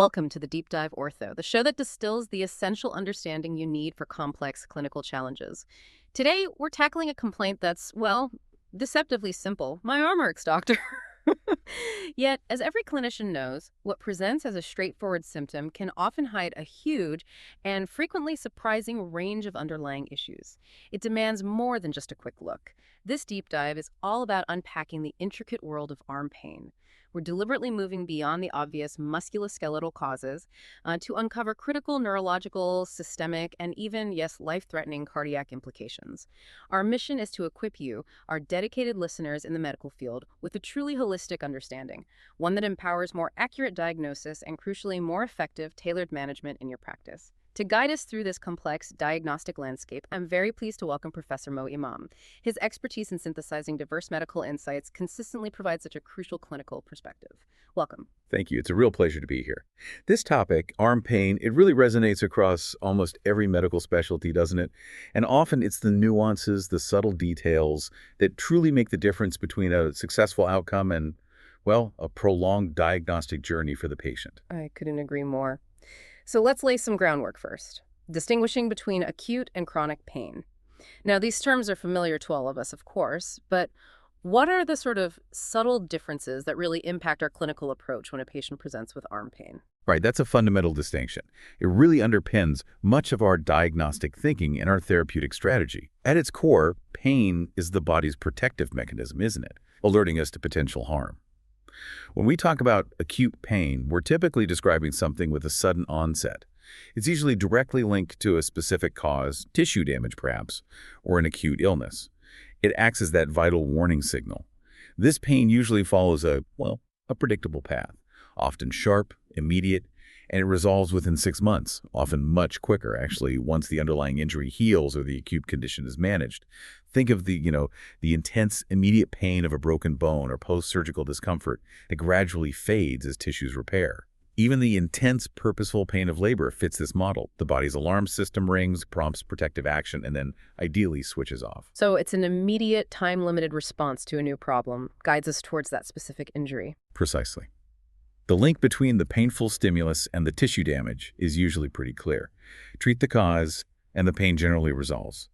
Welcome to the Deep Dive Ortho, the show that distills the essential understanding you need for complex clinical challenges. Today, we're tackling a complaint that's, well, deceptively simple. My arm irks, doctor. Yet, as every clinician knows, what presents as a straightforward symptom can often hide a huge and frequently surprising range of underlying issues. It demands more than just a quick look. This deep dive is all about unpacking the intricate world of arm pain. We're deliberately moving beyond the obvious musculoskeletal causes to uncover critical neurological, systemic, and even, yes, life-threatening cardiac implications. Our mission is to equip you, our dedicated listeners in the medical field, with a truly holistic understanding, one that empowers more accurate diagnosis and, crucially, more effective, tailored management in your practice. To guide us through this complex diagnostic landscape, I'm very pleased to welcome Professor Mo Imam. His expertise in synthesizing diverse medical insights consistently provides such a crucial clinical perspective. Welcome. Thank you. It's a real pleasure to be here. This topic, arm pain, it really resonates across almost every medical specialty, doesn't it? And often it's the nuances, the subtle details that truly make the difference between a successful outcome and, well, a prolonged diagnostic journey for the patient. I couldn't agree more. So let's lay some groundwork first, distinguishing between acute and chronic pain. Now, these terms are familiar to all of us, of course, but what are the sort of subtle differences that really impact our clinical approach when a patient presents with arm pain? Right, that's a fundamental distinction. It really underpins much of our diagnostic thinking and our therapeutic strategy. At its core, pain is the body's protective mechanism, isn't it? Alerting us to potential harm. When we talk about acute pain, we're typically describing something with a sudden onset. It's usually directly linked to a specific cause, tissue damage perhaps, or an acute illness. It acts as that vital warning signal. This pain usually follows a predictable path, often sharp, immediate, and it resolves within 6 months, often much quicker, actually, once the underlying injury heals or the acute condition is managed. Think of the intense, immediate pain of a broken bone or post-surgical discomfort that gradually fades as tissues repair. Even the intense, purposeful pain of labor fits this model. The body's alarm system rings, prompts protective action, and then ideally switches off. So it's an immediate, time-limited response to a new problem, guides us towards that specific injury. Precisely. The link between the painful stimulus and the tissue damage is usually pretty clear. Treat the cause, and the pain generally resolves.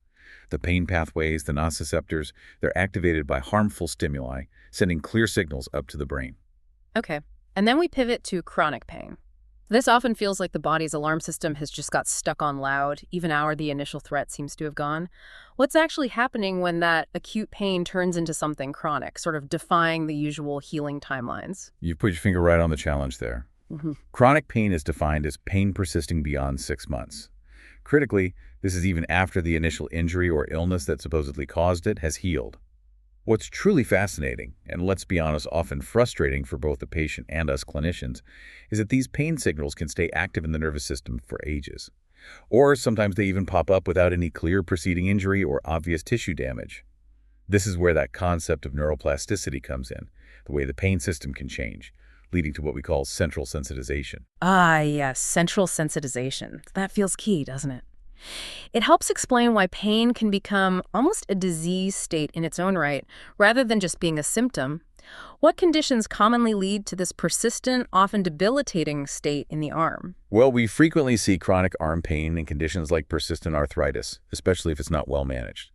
The pain pathways, the nociceptors, they're activated by harmful stimuli, sending clear signals up to the brain. Okay. And then we pivot to chronic pain. This often feels like the body's alarm system has just got stuck on loud, even after the initial threat seems to have gone. What's actually happening when that acute pain turns into something chronic, sort of defying the usual healing timelines? You've put your finger right on the challenge there. Chronic pain is defined as pain persisting beyond 6 months. Critically, this is even after the initial injury or illness that supposedly caused it has healed. What's truly fascinating, and let's be honest, often frustrating for both the patient and us clinicians, is that these pain signals can stay active in the nervous system for ages. Or sometimes they even pop up without any clear preceding injury or obvious tissue damage. This is where that concept of neuroplasticity comes in, the way the pain system can change, leading to what we call central sensitization. Ah, yes, central sensitization. That feels key, doesn't it? It helps explain why pain can become almost a disease state in its own right, rather than just being a symptom. What conditions commonly lead to this persistent, often debilitating state in the arm? Well, we frequently see chronic arm pain in conditions like persistent arthritis, especially if it's not well managed.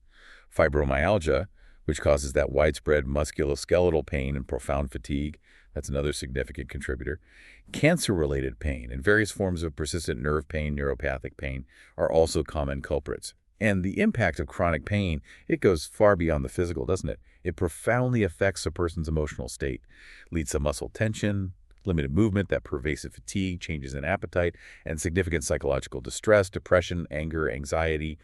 Fibromyalgia, which causes that widespread musculoskeletal pain and profound fatigue, that's another significant contributor. Cancer-related pain and various forms of persistent nerve pain, neuropathic pain are also common culprits. And the impact of chronic pain, it goes far beyond the physical, doesn't it? It profoundly affects a person's emotional state, leads to muscle tension, limited movement, that pervasive fatigue, changes in appetite, and significant psychological distress, depression, anger, anxiety,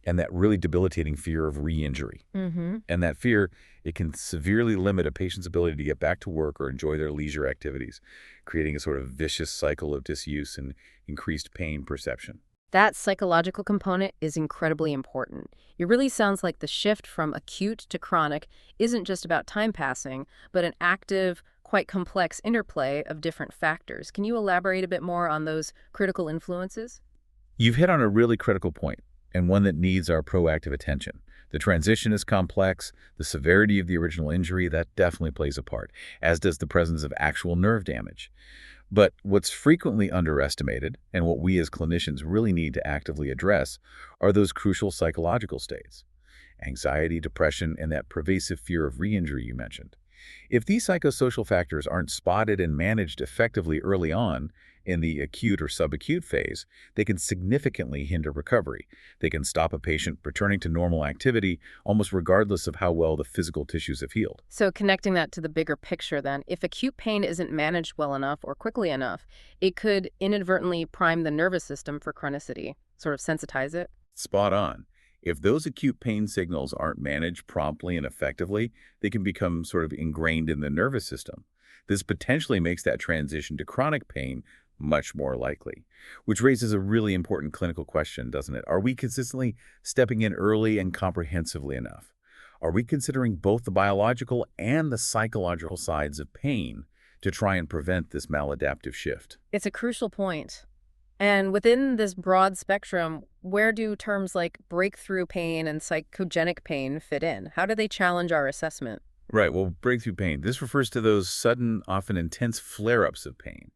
and that really debilitating fear of re-injury. And that fear, it can severely limit a patient's ability to get back to work or enjoy their leisure activities, creating a sort of vicious cycle of disuse and increased pain perception. That psychological component is incredibly important. It really sounds like the shift from acute to chronic isn't just about time passing, but an active, quite complex interplay of different factors. Can you elaborate a bit more on those critical influences? You've hit on a really critical point, and one that needs our proactive attention. The transition is complex. The severity of the original injury, that definitely plays a part, as does the presence of actual nerve damage. But what's frequently underestimated, and what we as clinicians really need to actively address, are those crucial psychological states: anxiety, depression, and that pervasive fear of re-injury you mentioned. If these psychosocial factors aren't spotted and managed effectively early on in the acute or subacute phase, they can significantly hinder recovery. They can stop a patient returning to normal activity almost regardless of how well the physical tissues have healed. So connecting that to the bigger picture then, if acute pain isn't managed well enough or quickly enough, it could inadvertently prime the nervous system for chronicity, sort of sensitize it. Spot on. If those acute pain signals aren't managed promptly and effectively, they can become sort of ingrained in the nervous system. This potentially makes that transition to chronic pain much more likely, which raises a really important clinical question, doesn't it? Are we consistently stepping in early and comprehensively enough? Are we considering both the biological and the psychological sides of pain to try and prevent this maladaptive shift? It's a crucial point. And within this broad spectrum, where do terms like breakthrough pain and psychogenic pain fit in? How do they challenge our assessment? Right, well, breakthrough pain. This refers to those sudden, often intense flare-ups of pain.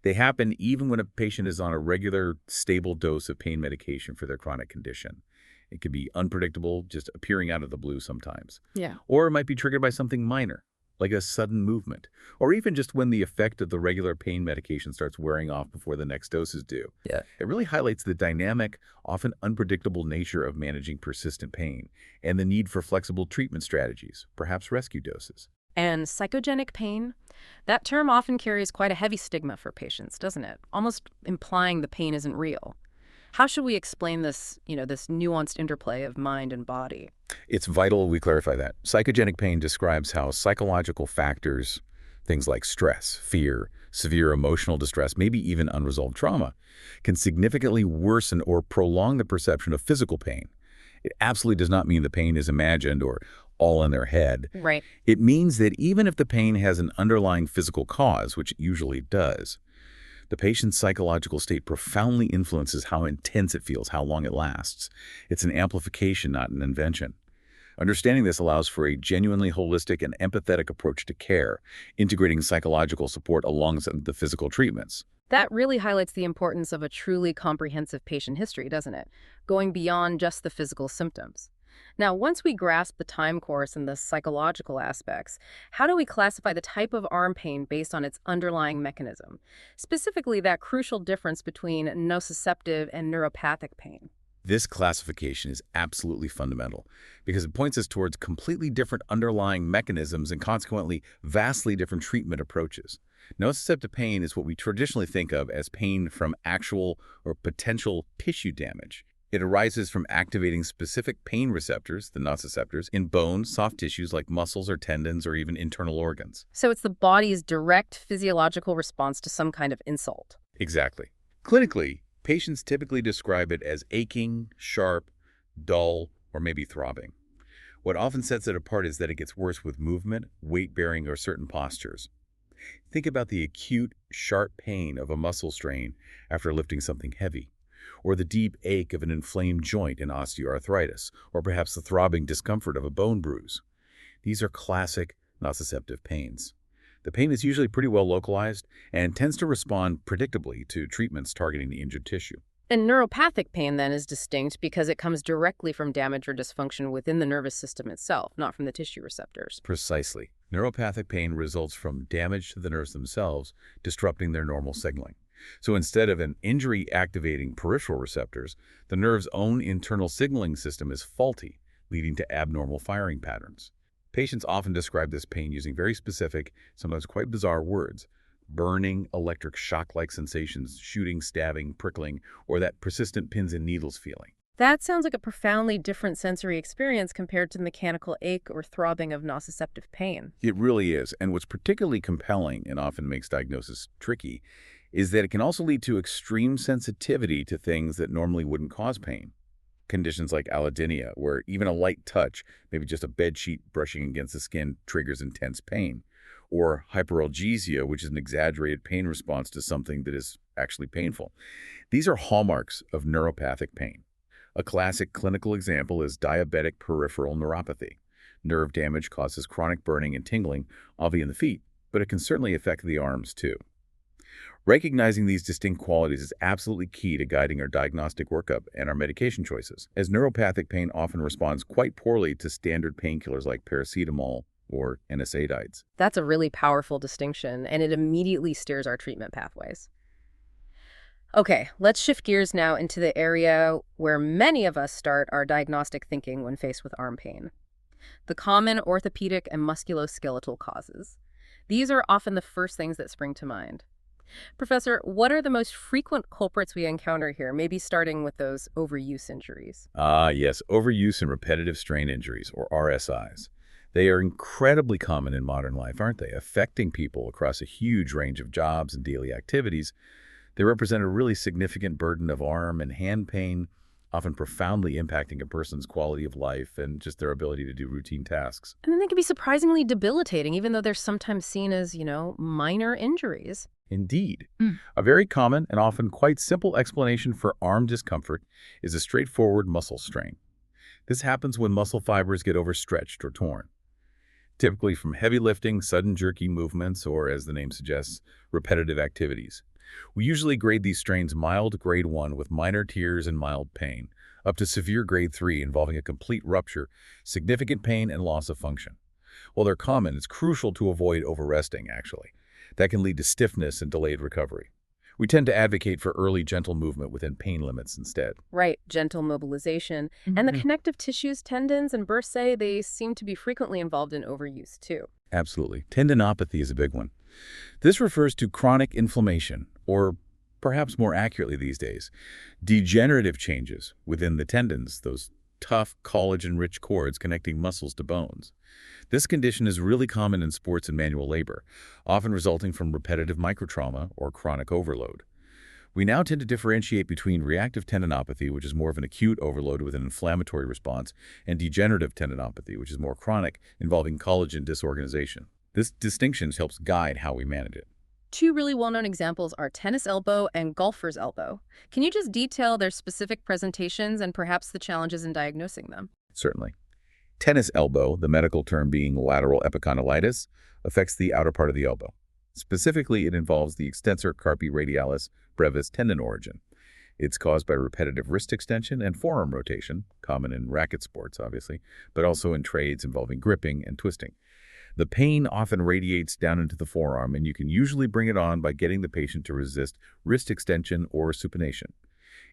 They happen even when a patient is on a regular, stable dose of pain medication for their chronic condition. It can be unpredictable, just appearing out of the blue sometimes. Yeah. Or it might be triggered by something minor, like a sudden movement, or even just when the effect of the regular pain medication starts wearing off before the next dose is due. Yeah. It really highlights the dynamic, often unpredictable nature of managing persistent pain and the need for flexible treatment strategies, perhaps rescue doses. And psychogenic pain? That term often carries quite a heavy stigma for patients, doesn't it? Almost implying the pain isn't real. How should we explain this nuanced interplay of mind and body? It's vital we clarify that. Psychogenic pain describes how psychological factors, things like stress, fear, severe emotional distress, maybe even unresolved trauma, can significantly worsen or prolong the perception of physical pain. It absolutely does not mean the pain is imagined or all in their head. Right. It means that even if the pain has an underlying physical cause, which it usually does, the patient's psychological state profoundly influences how intense it feels, how long it lasts. It's an amplification, not an invention. Understanding this allows for a genuinely holistic and empathetic approach to care, integrating psychological support alongside the physical treatments. That really highlights the importance of a truly comprehensive patient history, doesn't it? Going beyond just the physical symptoms. Now, once we grasp the time course and the psychological aspects, how do we classify the type of arm pain based on its underlying mechanism? Specifically, that crucial difference between nociceptive and neuropathic pain. This classification is absolutely fundamental because it points us towards completely different underlying mechanisms and consequently vastly different treatment approaches. Nociceptive pain is what we traditionally think of as pain from actual or potential tissue damage. It arises from activating specific pain receptors, the nociceptors, in bones, soft tissues like muscles or tendons or even internal organs. So it's the body's direct physiological response to some kind of insult. Exactly. Clinically, patients typically describe it as aching, sharp, dull, or maybe throbbing. What often sets it apart is that it gets worse with movement, weight-bearing, or certain postures. Think about the acute, sharp pain of a muscle strain after lifting something heavy, or the deep ache of an inflamed joint in osteoarthritis, or perhaps the throbbing discomfort of a bone bruise. These are classic nociceptive pains. The pain is usually pretty well localized and tends to respond predictably to treatments targeting the injured tissue. And neuropathic pain then is distinct because it comes directly from damage or dysfunction within the nervous system itself, not from the tissue receptors. Precisely. Neuropathic pain results from damage to the nerves themselves, disrupting their normal signaling. So instead of an injury activating peripheral receptors, the nerve's own internal signaling system is faulty, leading to abnormal firing patterns. Patients often describe this pain using very specific, sometimes quite bizarre words: burning, electric shock-like sensations, shooting, stabbing, prickling, or that persistent pins and needles feeling. That sounds like a profoundly different sensory experience compared to the mechanical ache or throbbing of nociceptive pain. It really is, and what's particularly compelling and often makes diagnosis tricky is that it can also lead to extreme sensitivity to things that normally wouldn't cause pain. Conditions like allodynia, where even a light touch, maybe just a bed sheet brushing against the skin, triggers intense pain. Or hyperalgesia, which is an exaggerated pain response to something that is actually painful. These are hallmarks of neuropathic pain. A classic clinical example is diabetic peripheral neuropathy. Nerve damage causes chronic burning and tingling, obviously in the feet, but it can certainly affect the arms too. Recognizing these distinct qualities is absolutely key to guiding our diagnostic workup and our medication choices, as neuropathic pain often responds quite poorly to standard painkillers like paracetamol or NSAIDs. That's a really powerful distinction, and it immediately steers our treatment pathways. Okay, let's shift gears now into the area where many of us start our diagnostic thinking when faced with arm pain. The common orthopedic and musculoskeletal causes. These are often the first things that spring to mind. Professor, what are the most frequent culprits we encounter here, maybe starting with those overuse injuries? Yes, overuse and repetitive strain injuries, or RSIs. They are incredibly common in modern life, aren't they? Affecting people across a huge range of jobs and daily activities. They represent a really significant burden of arm and hand pain, often profoundly impacting a person's quality of life and just their ability to do routine tasks. And then they can be surprisingly debilitating, even though they're sometimes seen as, minor injuries. Indeed. A very common and often quite simple explanation for arm discomfort is a straightforward muscle strain. This happens when muscle fibers get overstretched or torn, typically from heavy lifting, sudden jerky movements, or, as the name suggests, repetitive activities. We usually grade these strains mild grade 1 with minor tears and mild pain, up to severe grade 3 involving a complete rupture, significant pain, and loss of function. While they're common, it's crucial to avoid overresting, actually. That can lead to stiffness and delayed recovery. We tend to advocate for early gentle movement within pain limits instead. Right, gentle mobilization. And the connective tissues, tendons, and bursae, they seem to be frequently involved in overuse, too. Absolutely. Tendinopathy is a big one. This refers to chronic inflammation, or perhaps more accurately these days, degenerative changes within the tendons, those tough, collagen-rich cords connecting muscles to bones. This condition is really common in sports and manual labor, often resulting from repetitive microtrauma or chronic overload. We now tend to differentiate between reactive tendinopathy, which is more of an acute overload with an inflammatory response, and degenerative tendinopathy, which is more chronic, involving collagen disorganization. This distinction helps guide how we manage it. Two really well-known examples are tennis elbow and golfer's elbow. Can you just detail their specific presentations and perhaps the challenges in diagnosing them? Certainly. Tennis elbow, the medical term being lateral epicondylitis, affects the outer part of the elbow. Specifically, it involves the extensor carpi radialis brevis tendon origin. It's caused by repetitive wrist extension and forearm rotation, common in racket sports, obviously, but also in trades involving gripping and twisting. The pain often radiates down into the forearm, and you can usually bring it on by getting the patient to resist wrist extension or supination.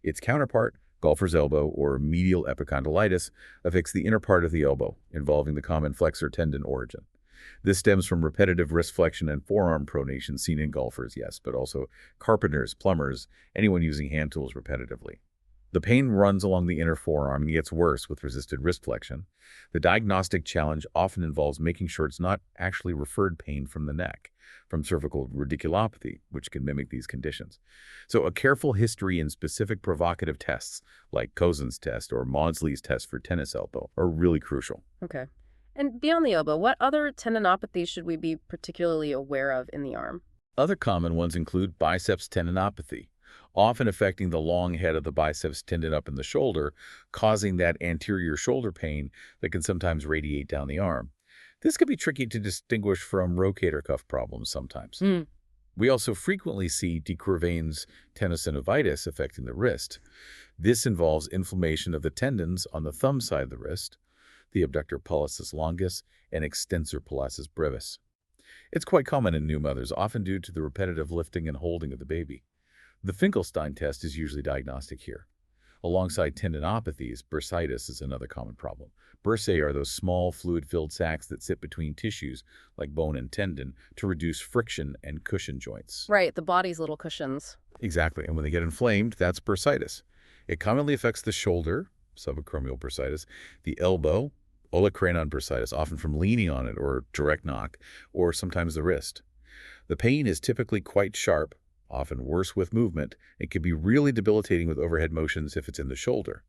Its counterpart, golfer's elbow or medial epicondylitis, affects the inner part of the elbow, involving the common flexor tendon origin. This stems from repetitive wrist flexion and forearm pronation seen in golfers, yes, but also carpenters, plumbers, anyone using hand tools repetitively. The pain runs along the inner forearm and gets worse with resisted wrist flexion. The diagnostic challenge often involves making sure it's not actually referred pain from the neck, from cervical radiculopathy, which can mimic these conditions. So a careful history and specific provocative tests, like Cozen's test or Maudsley's test for tennis elbow, are really crucial. Okay. And beyond the elbow, what other tendinopathies should we be particularly aware of in the arm? Other common ones include biceps tendinopathy, often affecting the long head of the biceps tendon up in the shoulder, causing that anterior shoulder pain that can sometimes radiate down the arm. This can be tricky to distinguish from rotator cuff problems sometimes. We also frequently see de Quervain's tenosynovitis affecting the wrist. This involves inflammation of the tendons on the thumb side of the wrist, the abductor pollicis longus, and extensor pollicis brevis. It's quite common in new mothers, often due to the repetitive lifting and holding of the baby. The Finkelstein test is usually diagnostic here. Alongside tendinopathies, bursitis is another common problem. Bursae are those small, fluid-filled sacs that sit between tissues, like bone and tendon, to reduce friction and cushion joints. Right, the body's little cushions. Exactly, and when they get inflamed, that's bursitis. It commonly affects the shoulder, subacromial bursitis, the elbow, olecranon bursitis, often from leaning on it or direct knock, or sometimes the wrist. The pain is typically quite sharp, often worse with movement. It can be really debilitating with overhead motions if it's in the shoulder.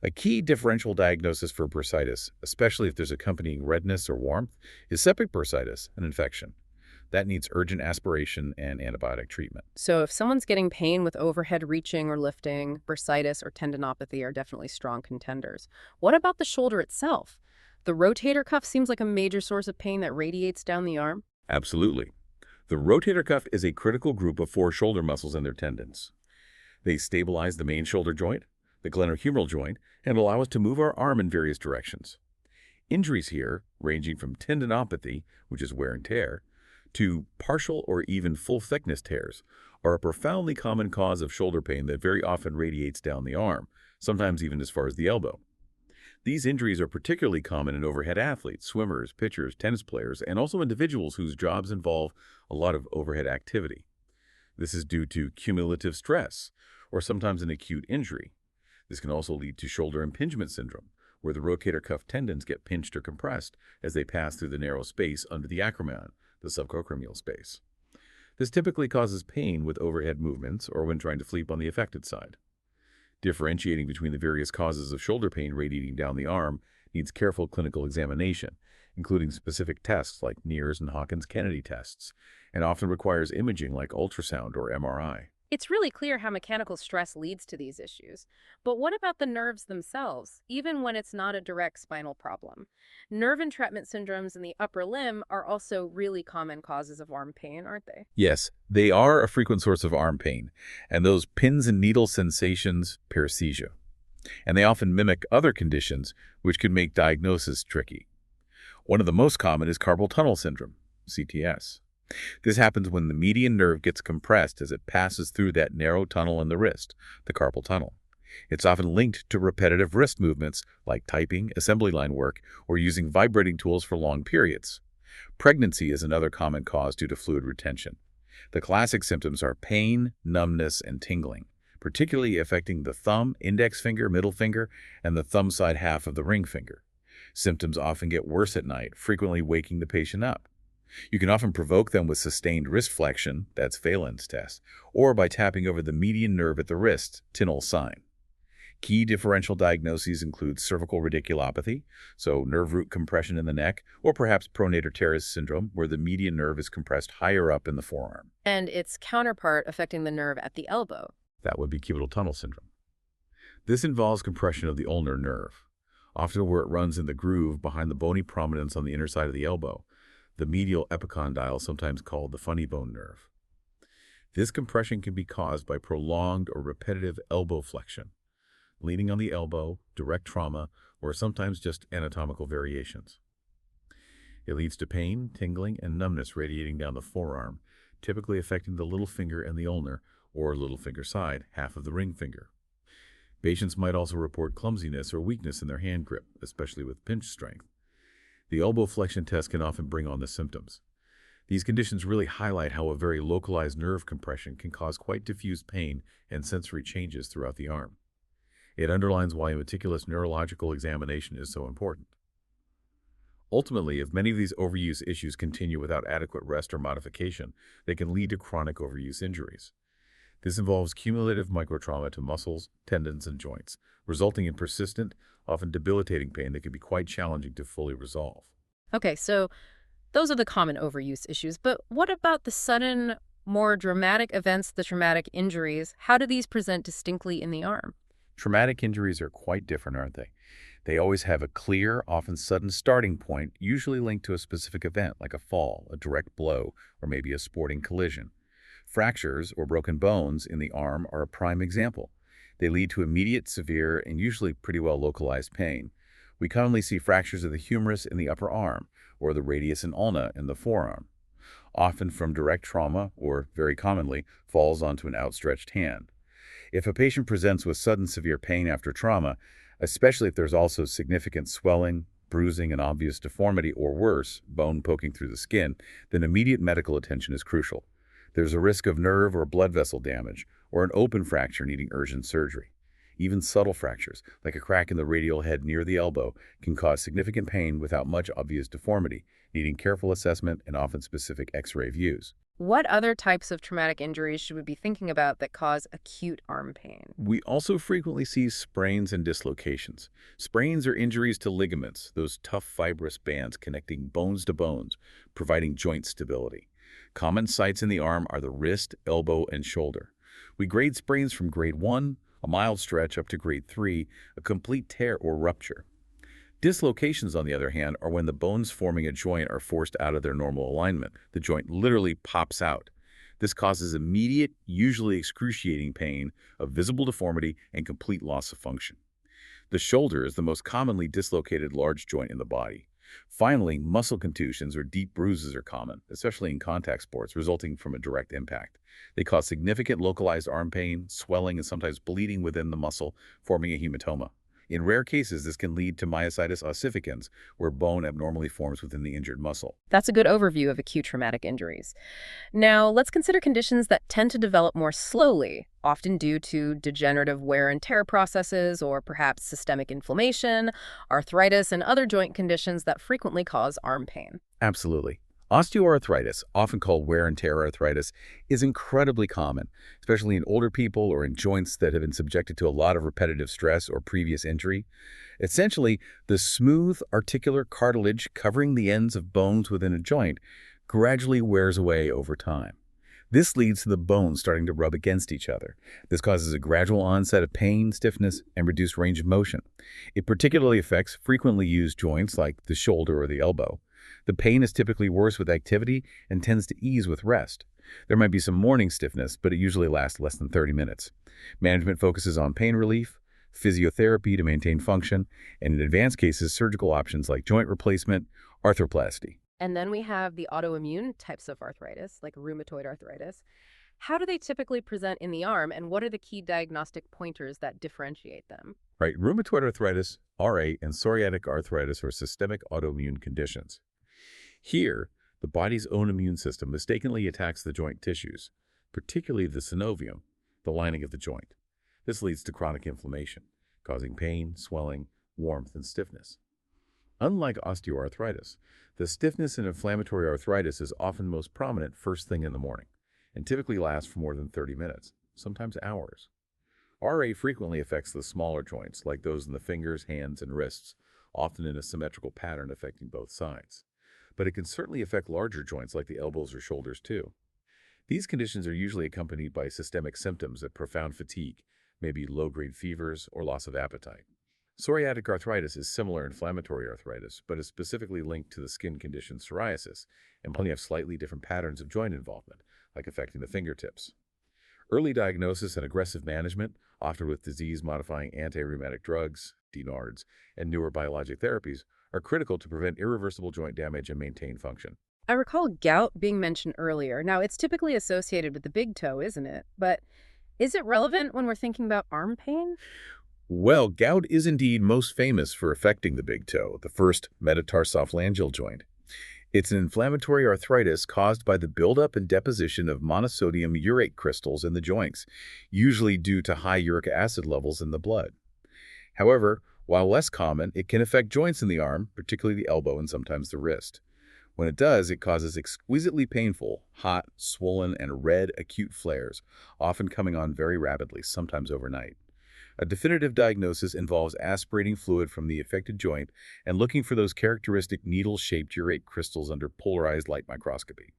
A key differential diagnosis for bursitis, especially if there's accompanying redness or warmth, is septic bursitis, an infection. That needs urgent aspiration and antibiotic treatment. So if someone's getting pain with overhead reaching or lifting, bursitis or tendinopathy are definitely strong contenders. What about the shoulder itself? The rotator cuff seems like a major source of pain that radiates down the arm. Absolutely. The rotator cuff is a critical group of four shoulder muscles and their tendons. They stabilize the main shoulder joint, the glenohumeral joint, and allow us to move our arm in various directions. Injuries here, ranging from tendinopathy, which is wear and tear, to partial or even full-thickness tears, are a profoundly common cause of shoulder pain that very often radiates down the arm, sometimes even as far as the elbow. These injuries are particularly common in overhead athletes, swimmers, pitchers, tennis players, and also individuals whose jobs involve a lot of overhead activity. This is due to cumulative stress, or sometimes an acute injury. This can also lead to shoulder impingement syndrome, where the rotator cuff tendons get pinched or compressed as they pass through the narrow space under the acromion, the subacromial space. This typically causes pain with overhead movements or when trying to sleep on the affected side. Differentiating between the various causes of shoulder pain radiating down the arm needs careful clinical examination, including specific tests like Neers and Hawkins-Kennedy tests, and often requires imaging like ultrasound or MRI. It's really clear how mechanical stress leads to these issues. But what about the nerves themselves, even when it's not a direct spinal problem? Nerve entrapment syndromes in the upper limb are also really common causes of arm pain, aren't they? Yes, they are a frequent source of arm pain, and those pins and needle sensations, paresthesia. And they often mimic other conditions, which can make diagnosis tricky. One of the most common is carpal tunnel syndrome, CTS. This happens when the median nerve gets compressed as it passes through that narrow tunnel in the wrist, the carpal tunnel. It's often linked to repetitive wrist movements like typing, assembly line work, or using vibrating tools for long periods. Pregnancy is another common cause due to fluid retention. The classic symptoms are pain, numbness, and tingling, particularly affecting the thumb, index finger, middle finger, and the thumb side half of the ring finger. Symptoms often get worse at night, frequently waking the patient up. You can often provoke them with sustained wrist flexion, that's Phelan's test, or by tapping over the median nerve at the wrist, Tinel's sign. Key differential diagnoses include cervical radiculopathy, so nerve root compression in the neck, or perhaps pronator teres syndrome, where the median nerve is compressed higher up in the forearm. And its counterpart affecting the nerve at the elbow. That would be cubital tunnel syndrome. This involves compression of the ulnar nerve, often where it runs in the groove behind the bony prominence on the inner side of the elbow, the medial epicondyle, sometimes called the funny bone nerve. This compression can be caused by prolonged or repetitive elbow flexion, leaning on the elbow, direct trauma, or sometimes just anatomical variations. It leads to pain, tingling, and numbness radiating down the forearm, typically affecting the little finger and the ulnar, or little finger side, half of the ring finger. Patients might also report clumsiness or weakness in their hand grip, especially with pinch strength. The elbow flexion test can often bring on the symptoms. These conditions really highlight how a very localized nerve compression can cause quite diffuse pain and sensory changes throughout the arm. It underlines why a meticulous neurological examination is so important. Ultimately, if many of these overuse issues continue without adequate rest or modification, they can lead to chronic overuse injuries. This involves cumulative microtrauma to muscles, tendons, and joints, resulting in persistent, often debilitating pain that can be quite challenging to fully resolve. Okay, so those are the common overuse issues, but what about the sudden, more dramatic events, the traumatic injuries? How do these present distinctly in the arm? Traumatic injuries are quite different, aren't they? They always have a clear, often sudden starting point, usually linked to a specific event like a fall, a direct blow, or maybe a sporting collision. Fractures or broken bones in the arm are a prime example. They lead to immediate, severe, and usually pretty well localized pain. We commonly see fractures of the humerus in the upper arm, or the radius and ulna in the forearm, often from direct trauma or, very commonly, falls onto an outstretched hand. If a patient presents with sudden severe pain after trauma, especially if there's also significant swelling, bruising, and obvious deformity, or worse, bone poking through the skin, then immediate medical attention is crucial. There's a risk of nerve or blood vessel damage, or an open fracture needing urgent surgery. Even subtle fractures, like a crack in the radial head near the elbow, can cause significant pain without much obvious deformity, needing careful assessment and often specific X-ray views. What other types of traumatic injuries should we be thinking about that cause acute arm pain? We also frequently see sprains and dislocations. Sprains are injuries to ligaments, those tough fibrous bands connecting bones to bones, providing joint stability. Common sites in the arm are the wrist, elbow, and shoulder. We grade sprains from grade 1, a mild stretch, up to grade 3, a complete tear or rupture. Dislocations, on the other hand, are when the bones forming a joint are forced out of their normal alignment. The joint literally pops out. This causes immediate, usually excruciating pain of visible deformity and complete loss of function. The shoulder is the most commonly dislocated large joint in the body. Finally, muscle contusions or deep bruises are common, especially in contact sports, resulting from a direct impact. They cause significant localized arm pain, swelling, and sometimes bleeding within the muscle, forming a hematoma. In rare cases, this can lead to myositis ossificans, where bone abnormally forms within the injured muscle. That's a good overview of acute traumatic injuries. Now, let's consider conditions that tend to develop more slowly, often due to degenerative wear and tear processes or perhaps systemic inflammation, arthritis, and other joint conditions that frequently cause arm pain. Absolutely. Osteoarthritis, often called wear and tear arthritis, is incredibly common, especially in older people or in joints that have been subjected to a lot of repetitive stress or previous injury. Essentially, the smooth, articular cartilage covering the ends of bones within a joint gradually wears away over time. This leads to the bones starting to rub against each other. This causes a gradual onset of pain, stiffness, and reduced range of motion. It particularly affects frequently used joints like the shoulder or the elbow. The pain is typically worse with activity and tends to ease with rest. There might be some morning stiffness, but it usually lasts less than 30 minutes. Management focuses on pain relief, physiotherapy to maintain function, and in advanced cases, surgical options like joint replacement, arthroplasty. And then we have the autoimmune types of arthritis, like rheumatoid arthritis. How do they typically present in the arm, and what are the key diagnostic pointers that differentiate them? Right, rheumatoid arthritis, RA, and psoriatic arthritis are systemic autoimmune conditions. Here, the body's own immune system mistakenly attacks the joint tissues, particularly the synovium, the lining of the joint. This leads to chronic inflammation, causing pain, swelling, warmth, and stiffness. Unlike osteoarthritis, the stiffness in inflammatory arthritis is often most prominent first thing in the morning and typically lasts for more than 30 minutes, sometimes hours. RA frequently affects the smaller joints, like those in the fingers, hands, and wrists, often in a symmetrical pattern affecting both sides. But it can certainly affect larger joints like the elbows or shoulders too. These conditions are usually accompanied by systemic symptoms of profound fatigue, maybe low-grade fevers or loss of appetite. Psoriatic arthritis is similar inflammatory arthritis, but is specifically linked to the skin condition psoriasis and may have slightly different patterns of joint involvement, like affecting the fingertips. Early diagnosis and aggressive management, often with disease-modifying anti-rheumatic drugs, DNARDs, and newer biologic therapies, are critical to prevent irreversible joint damage and maintain function. I recall gout being mentioned earlier. Now, it's typically associated with the big toe, isn't it? But is it relevant when we're thinking about arm pain? Well, gout is indeed most famous for affecting the big toe, the first metatarsophalangeal joint. It's an inflammatory arthritis caused by the buildup and deposition of monosodium urate crystals in the joints, usually due to high uric acid levels in the blood. However, while less common, it can affect joints in the arm, particularly the elbow and sometimes the wrist. When it does, it causes exquisitely painful, hot, swollen, and red acute flares, often coming on very rapidly, sometimes overnight. A definitive diagnosis involves aspirating fluid from the affected joint and looking for those characteristic needle-shaped urate crystals under polarized light microscopy.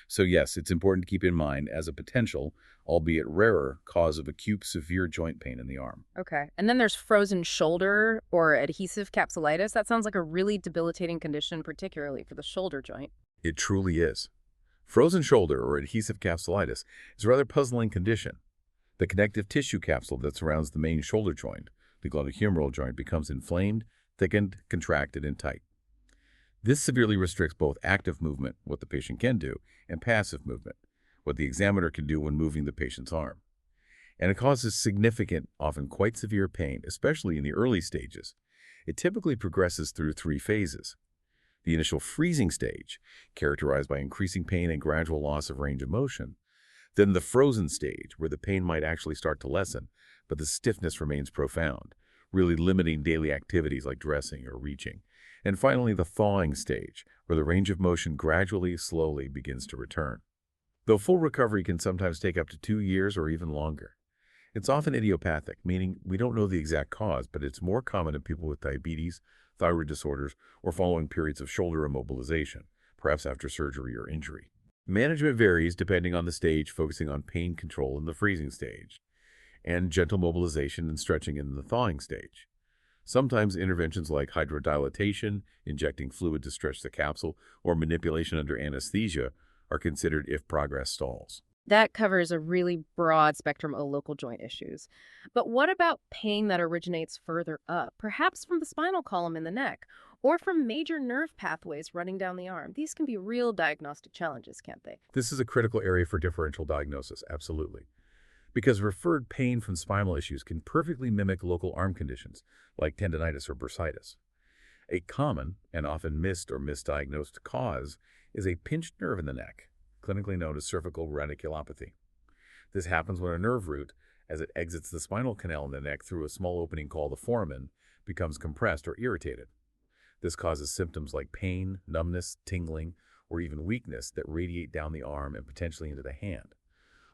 So yes, it's important to keep in mind as a potential, albeit rarer, cause of acute severe joint pain in the arm. Okay. And then there's frozen shoulder or adhesive capsulitis. That sounds like a really debilitating condition, particularly for the shoulder joint. It truly is. Frozen shoulder or adhesive capsulitis is a rather puzzling condition. The connective tissue capsule that surrounds the main shoulder joint, the glenohumeral joint, becomes inflamed, thickened, contracted, and tight. This severely restricts both active movement, what the patient can do, and passive movement, what the examiner can do when moving the patient's arm. And it causes significant, often quite severe pain, especially in the early stages. It typically progresses through 3 phases. The initial freezing stage, characterized by increasing pain and gradual loss of range of motion. Then the frozen stage, where the pain might actually start to lessen, but the stiffness remains profound, really limiting daily activities like dressing or reaching. And finally, the thawing stage, where the range of motion gradually, slowly begins to return. Though full recovery can sometimes take up to 2 years or even longer. It's often idiopathic, meaning we don't know the exact cause, but it's more common in people with diabetes, thyroid disorders, or following periods of shoulder immobilization, perhaps after surgery or injury. Management varies depending on the stage, focusing on pain control in the freezing stage, and gentle mobilization and stretching in the thawing stage. Sometimes interventions like hydrodilatation, injecting fluid to stretch the capsule, or manipulation under anesthesia are considered if progress stalls. That covers a really broad spectrum of local joint issues. But what about pain that originates further up, perhaps from the spinal column in the neck, or from major nerve pathways running down the arm? These can be real diagnostic challenges, can't they? This is a critical area for differential diagnosis, absolutely, because referred pain from spinal issues can perfectly mimic local arm conditions like tendinitis or bursitis. A common and often missed or misdiagnosed cause is a pinched nerve in the neck, clinically known as cervical radiculopathy. This happens when a nerve root, as it exits the spinal canal in the neck through a small opening called the foramen, becomes compressed or irritated. This causes symptoms like pain, numbness, tingling, or even weakness that radiate down the arm and potentially into the hand,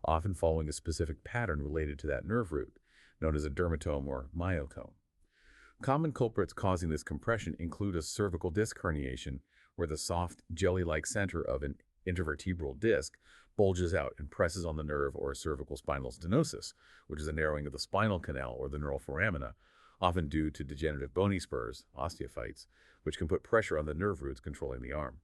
often following a specific pattern related to that nerve root, known as a dermatome or myocone. Common culprits causing this compression include a cervical disc herniation, where the soft, jelly-like center of an intervertebral disc bulges out and presses on the nerve, or a cervical spinal stenosis, which is a narrowing of the spinal canal or the neural foramina, often due to degenerative bony spurs, osteophytes, which can put pressure on the nerve roots controlling the arm.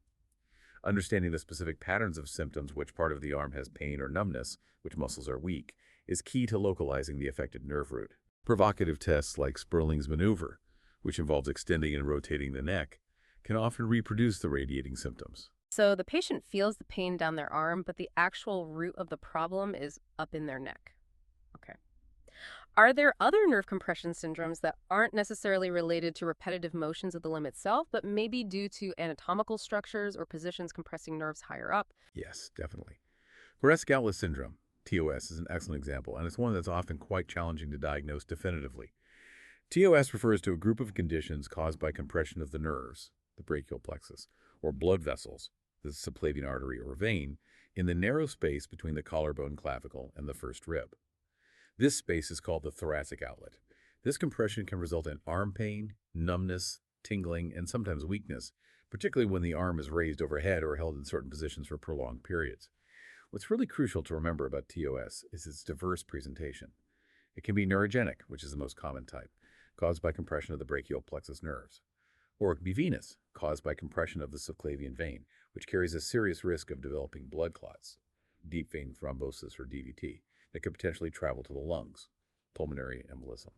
Understanding the specific patterns of symptoms, which part of the arm has pain or numbness, which muscles are weak, is key to localizing the affected nerve root. Provocative tests like Sperling's maneuver, which involves extending and rotating the neck, can often reproduce the radiating symptoms. So the patient feels the pain down their arm, but the actual root of the problem is up in their neck. Okay. Are there other nerve compression syndromes that aren't necessarily related to repetitive motions of the limb itself, but maybe due to anatomical structures or positions compressing nerves higher up? Yes, definitely. Perez-Gowlas syndrome, TOS, is an excellent example, and it's one that's often quite challenging to diagnose definitively. TOS refers to a group of conditions caused by compression of the nerves, the brachial plexus, or blood vessels, the subclavian artery or vein, in the narrow space between the collarbone clavicle and the first rib. This space is called the thoracic outlet. This compression can result in arm pain, numbness, tingling, and sometimes weakness, particularly when the arm is raised overhead or held in certain positions for prolonged periods. What's really crucial to remember about TOS is its diverse presentation. It can be neurogenic, which is the most common type, caused by compression of the brachial plexus nerves. Or it can be venous, caused by compression of the subclavian vein, which carries a serious risk of developing blood clots, deep vein thrombosis or DVT, that could potentially travel to the lungs, pulmonary embolism.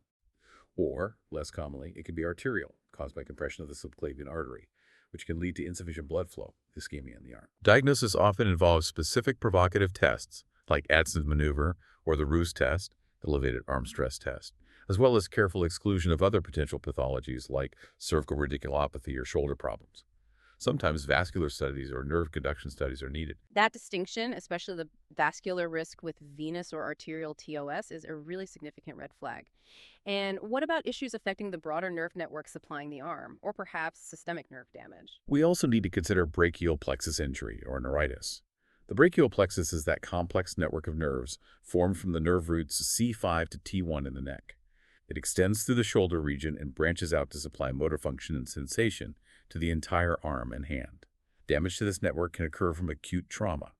Or, less commonly, it can be arterial, caused by compression of the subclavian artery, which can lead to insufficient blood flow, ischemia in the arm. Diagnosis often involves specific provocative tests, like Adson's maneuver or the Roos test, elevated arm stress test, as well as careful exclusion of other potential pathologies like cervical radiculopathy or shoulder problems. Sometimes vascular studies or nerve conduction studies are needed. That distinction, especially the vascular risk with venous or arterial TOS, is a really significant red flag. And what about issues affecting the broader nerve network supplying the arm, or perhaps systemic nerve damage? We also need to consider brachial plexus injury or neuritis. The brachial plexus is that complex network of nerves formed from the nerve roots C5 to T1 in the neck. It extends through the shoulder region and branches out to supply motor function and sensation to the entire arm and hand. Damage to this network can occur from acute trauma,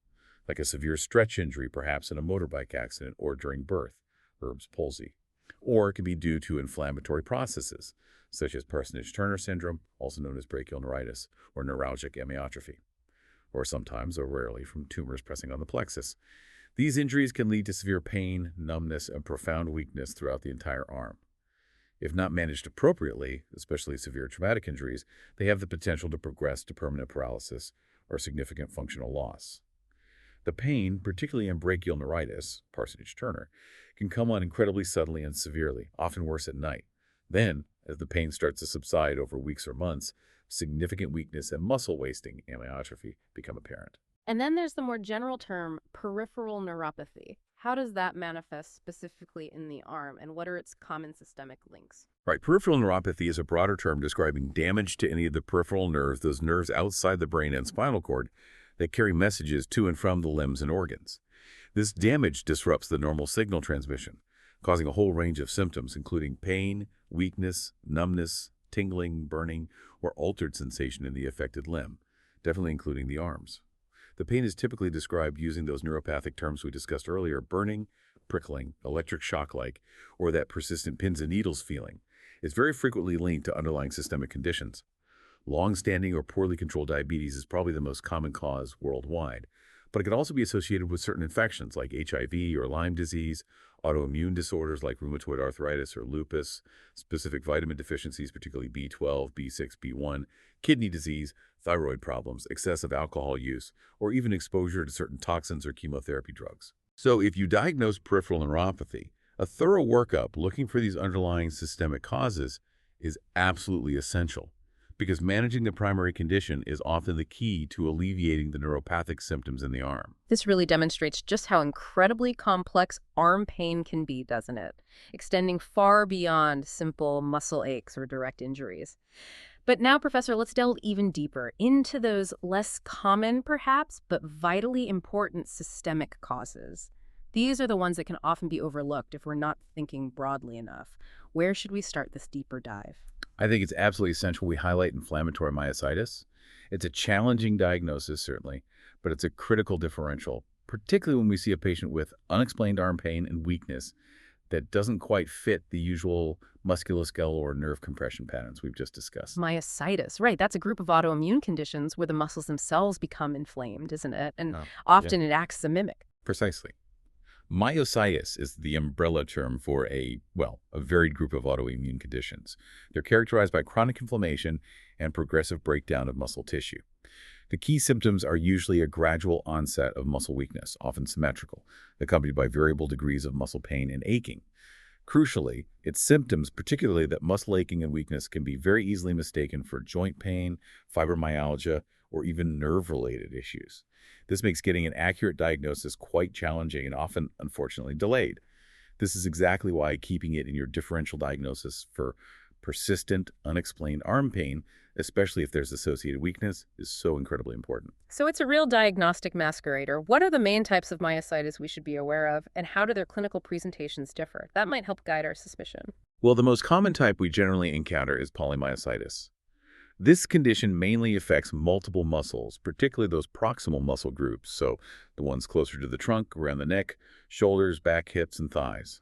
like a severe stretch injury, perhaps in a motorbike accident or during birth, Erb's palsy. Or it can be due to inflammatory processes, such as Parsonage-Turner syndrome, also known as brachial neuritis, or neuralgic amyotrophy, or sometimes, or rarely, from tumors pressing on the plexus. These injuries can lead to severe pain, numbness, and profound weakness throughout the entire arm. If not managed appropriately, especially severe traumatic injuries, they have the potential to progress to permanent paralysis or significant functional loss. The pain, particularly in brachial neuritis, Parsonage-Turner, can come on incredibly suddenly and severely, often worse at night. Then, as the pain starts to subside over weeks or months, significant weakness and muscle wasting, amyotrophy, become apparent. And then there's the more general term peripheral neuropathy. How does that manifest specifically in the arm, and what are its common systemic links? Right, peripheral neuropathy is a broader term describing damage to any of the peripheral nerves, those nerves outside the brain and spinal cord that carry messages to and from the limbs and organs. This damage disrupts the normal signal transmission, causing a whole range of symptoms, including pain, weakness, numbness, tingling, burning, or altered sensation in the affected limb, definitely including the arms. The pain is typically described using those neuropathic terms we discussed earlier: burning, prickling, electric shock-like, or that persistent pins and needles feeling. is very frequently linked to underlying systemic conditions. Long-standing or poorly controlled diabetes is probably the most common cause worldwide, but it can also be associated with certain infections like HIV or Lyme disease, autoimmune disorders like rheumatoid arthritis or lupus, specific vitamin deficiencies, particularly B12, B6, B1, kidney disease, thyroid problems, excessive alcohol use, or even exposure to certain toxins or chemotherapy drugs. So if you diagnose peripheral neuropathy, a thorough workup looking for these underlying systemic causes is absolutely essential, because managing the primary condition is often the key to alleviating the neuropathic symptoms in the arm. This really demonstrates just how incredibly complex arm pain can be, doesn't it? Extending far beyond simple muscle aches or direct injuries. But now, Professor, let's delve even deeper into those less common, perhaps, but vitally important systemic causes. These are the ones that can often be overlooked if we're not thinking broadly enough. Where should we start this deeper dive? I think it's absolutely essential we highlight inflammatory myositis. It's a challenging diagnosis, certainly, but it's a critical differential, particularly when we see a patient with unexplained arm pain and weakness that doesn't quite fit the usual musculoskeletal or nerve compression patterns we've just discussed. Myositis, right. That's a group of autoimmune conditions where the muscles themselves become inflamed, isn't it? And Oh, yeah, often it acts as a mimic. precisely. Myositis is the umbrella term for a varied group of autoimmune conditions. They're characterized by chronic inflammation and progressive breakdown of muscle tissue. The key symptoms are usually a gradual onset of muscle weakness, often symmetrical, accompanied by variable degrees of muscle pain and aching. Crucially, its symptoms, particularly that muscle aching and weakness, can be very easily mistaken for joint pain, fibromyalgia, or even nerve-related issues. This makes getting an accurate diagnosis quite challenging and often, unfortunately, delayed. This is exactly why keeping it in your differential diagnosis for persistent, unexplained arm pain, especially if there's associated weakness, is so incredibly important. So it's a real diagnostic masquerader. What are the main types of myositis we should be aware of, and how do their clinical presentations differ? That might help guide our suspicion. Well, the most common type we generally encounter is polymyositis. This condition mainly affects multiple muscles, particularly those proximal muscle groups, so the ones closer to the trunk, around the neck, shoulders, back, hips, and thighs.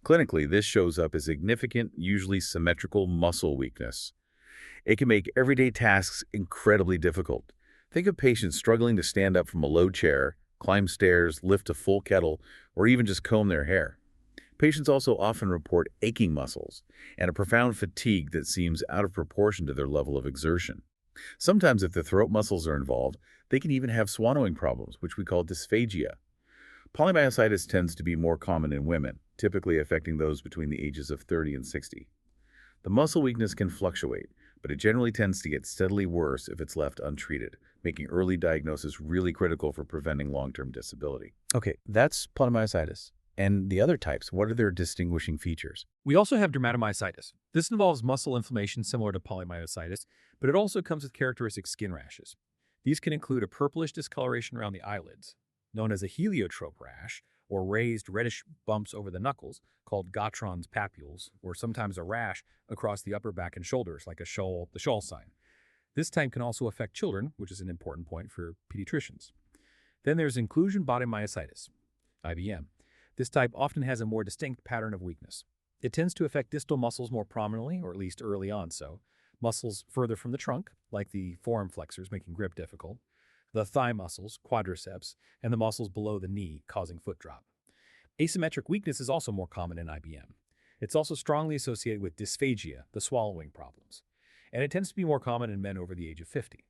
Clinically, this shows up as significant, usually symmetrical muscle weakness. It can make everyday tasks incredibly difficult. Think of patients struggling to stand up from a low chair, climb stairs, lift a full kettle, or even just comb their hair. Patients also often report aching muscles and a profound fatigue that seems out of proportion to their level of exertion. Sometimes, if the throat muscles are involved, they can even have swallowing problems, which we call dysphagia. Polymyositis tends to be more common in women, typically affecting those between the ages of 30 and 60. The muscle weakness can fluctuate, but it generally tends to get steadily worse if it's left untreated, making early diagnosis really critical for preventing long-term disability. Okay, that's polymyositis. And the other types, what are their distinguishing features? We also have dermatomyositis. This involves muscle inflammation similar to polymyositis, but it also comes with characteristic skin rashes. These can include a purplish discoloration around the eyelids, known as a heliotrope rash, or raised reddish bumps over the knuckles, called Gottron's papules, or sometimes a rash across the upper back and shoulders, like the shawl sign. This type can also affect children, which is an important point for pediatricians. Then there's inclusion body myositis, IBM. This type often has a more distinct pattern of weakness. It tends to affect distal muscles more prominently, or at least early on so. Muscles further from the trunk, like the forearm flexors, making grip difficult. The thigh muscles, quadriceps, and the muscles below the knee, causing foot drop. Asymmetric weakness is also more common in IBM. It's also strongly associated with dysphagia, the swallowing problems. And it tends to be more common in men over the age of 50.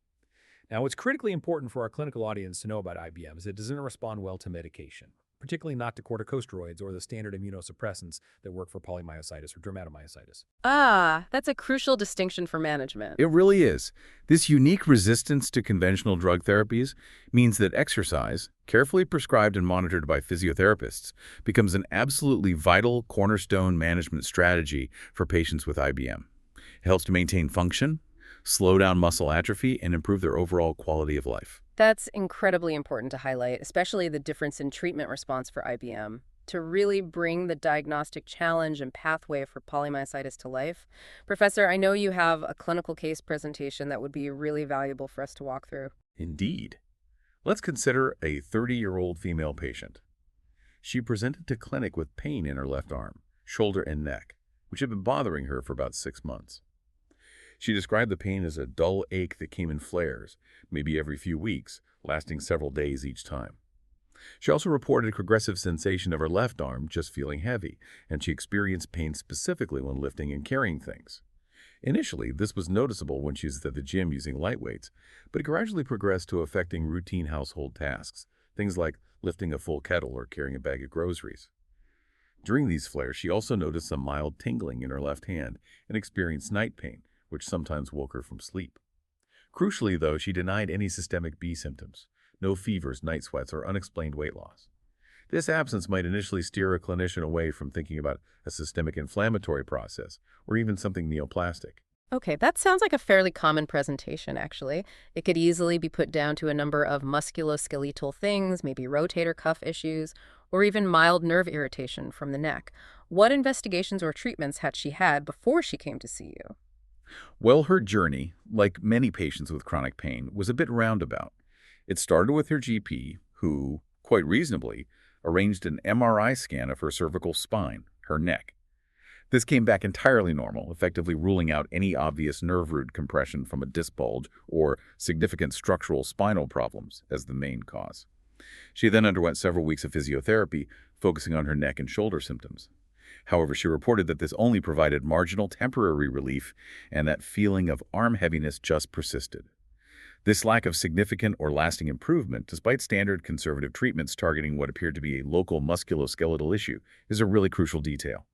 Now, what's critically important for our clinical audience to know about IBM is it doesn't respond well to medication, particularly not to corticosteroids or the standard immunosuppressants that work for polymyositis or dermatomyositis. Ah, that's a crucial distinction for management. It really is. This unique resistance to conventional drug therapies means that exercise, carefully prescribed and monitored by physiotherapists, becomes an absolutely vital cornerstone management strategy for patients with IBM. It helps to maintain function, slow down muscle atrophy, and improve their overall quality of life. That's incredibly important to highlight, especially the difference in treatment response for IBM. To really bring the diagnostic challenge and pathway for polymyositis to life. Professor, I know you have a clinical case presentation that would be really valuable for us to walk through. Indeed. Let's consider a 30-year-old female patient. She presented to clinic with pain in her left arm, shoulder, and neck, which had been bothering her for about 6 months. She described the pain as a dull ache that came in flares, maybe every few weeks, lasting several days each time. She also reported a progressive sensation of her left arm just feeling heavy, and she experienced pain specifically when lifting and carrying things. Initially, this was noticeable when she was at the gym using light weights, but it gradually progressed to affecting routine household tasks, things like lifting a full kettle or carrying a bag of groceries. During these flares, she also noticed some mild tingling in her left hand and experienced night pain, which sometimes woke her from sleep. Crucially, though, she denied any systemic B symptoms, no fevers, night sweats, or unexplained weight loss. This absence might initially steer a clinician away from thinking about a systemic inflammatory process or even something neoplastic. Okay, that sounds like a fairly common presentation, actually. It could easily be put down to a number of musculoskeletal things, maybe rotator cuff issues, or even mild nerve irritation from the neck. What investigations or treatments had she had before she came to see you? Well, her journey, like many patients with chronic pain, was a bit roundabout. It started with her GP, who, quite reasonably, arranged an MRI scan of her cervical spine, her neck. This came back entirely normal, effectively ruling out any obvious nerve root compression from a disc bulge or significant structural spinal problems as the main cause. She then underwent several weeks of physiotherapy, focusing on her neck and shoulder symptoms. However, she reported that this only provided marginal temporary relief and that feeling of arm heaviness just persisted. This lack of significant or lasting improvement, despite standard conservative treatments targeting what appeared to be a local musculoskeletal issue, is a really crucial detail.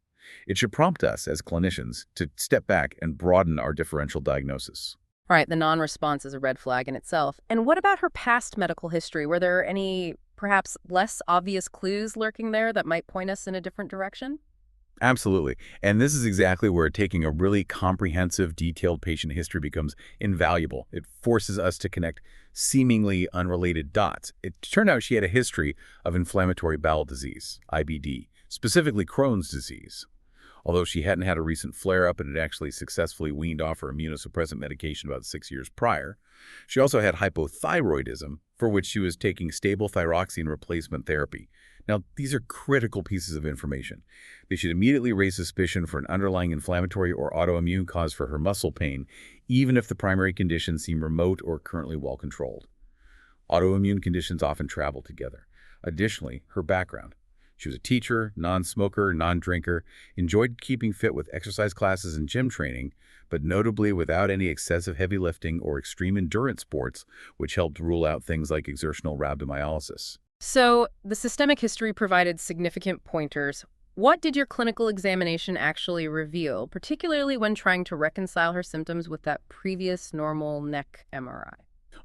It should prompt us, as clinicians, to step back and broaden our differential diagnosis. All right, the non-response is a red flag in itself. And what about her past medical history? Were there any, perhaps, less obvious clues lurking there that might point us in a different direction? Absolutely. And this is exactly where taking a really comprehensive, detailed patient history becomes invaluable. It forces us to connect seemingly unrelated dots. It turned out she had a history of inflammatory bowel disease, IBD, specifically Crohn's disease. Although she hadn't had a recent flare-up and had actually successfully weaned off her immunosuppressant medication about 6 years prior, she also had hypothyroidism, for which she was taking stable thyroxine replacement therapy. Now, these are critical pieces of information. They should immediately raise suspicion for an underlying inflammatory or autoimmune cause for her muscle pain, even if the primary conditions seem remote or currently well controlled. Autoimmune conditions often travel together. Additionally, her background. She was a teacher, non-smoker, non-drinker, enjoyed keeping fit with exercise classes and gym training, but notably without any excessive heavy lifting or extreme endurance sports, which helped rule out things like exertional rhabdomyolysis. So the systemic history provided significant pointers. What did your clinical examination actually reveal, particularly when trying to reconcile her symptoms with that previous normal neck MRI?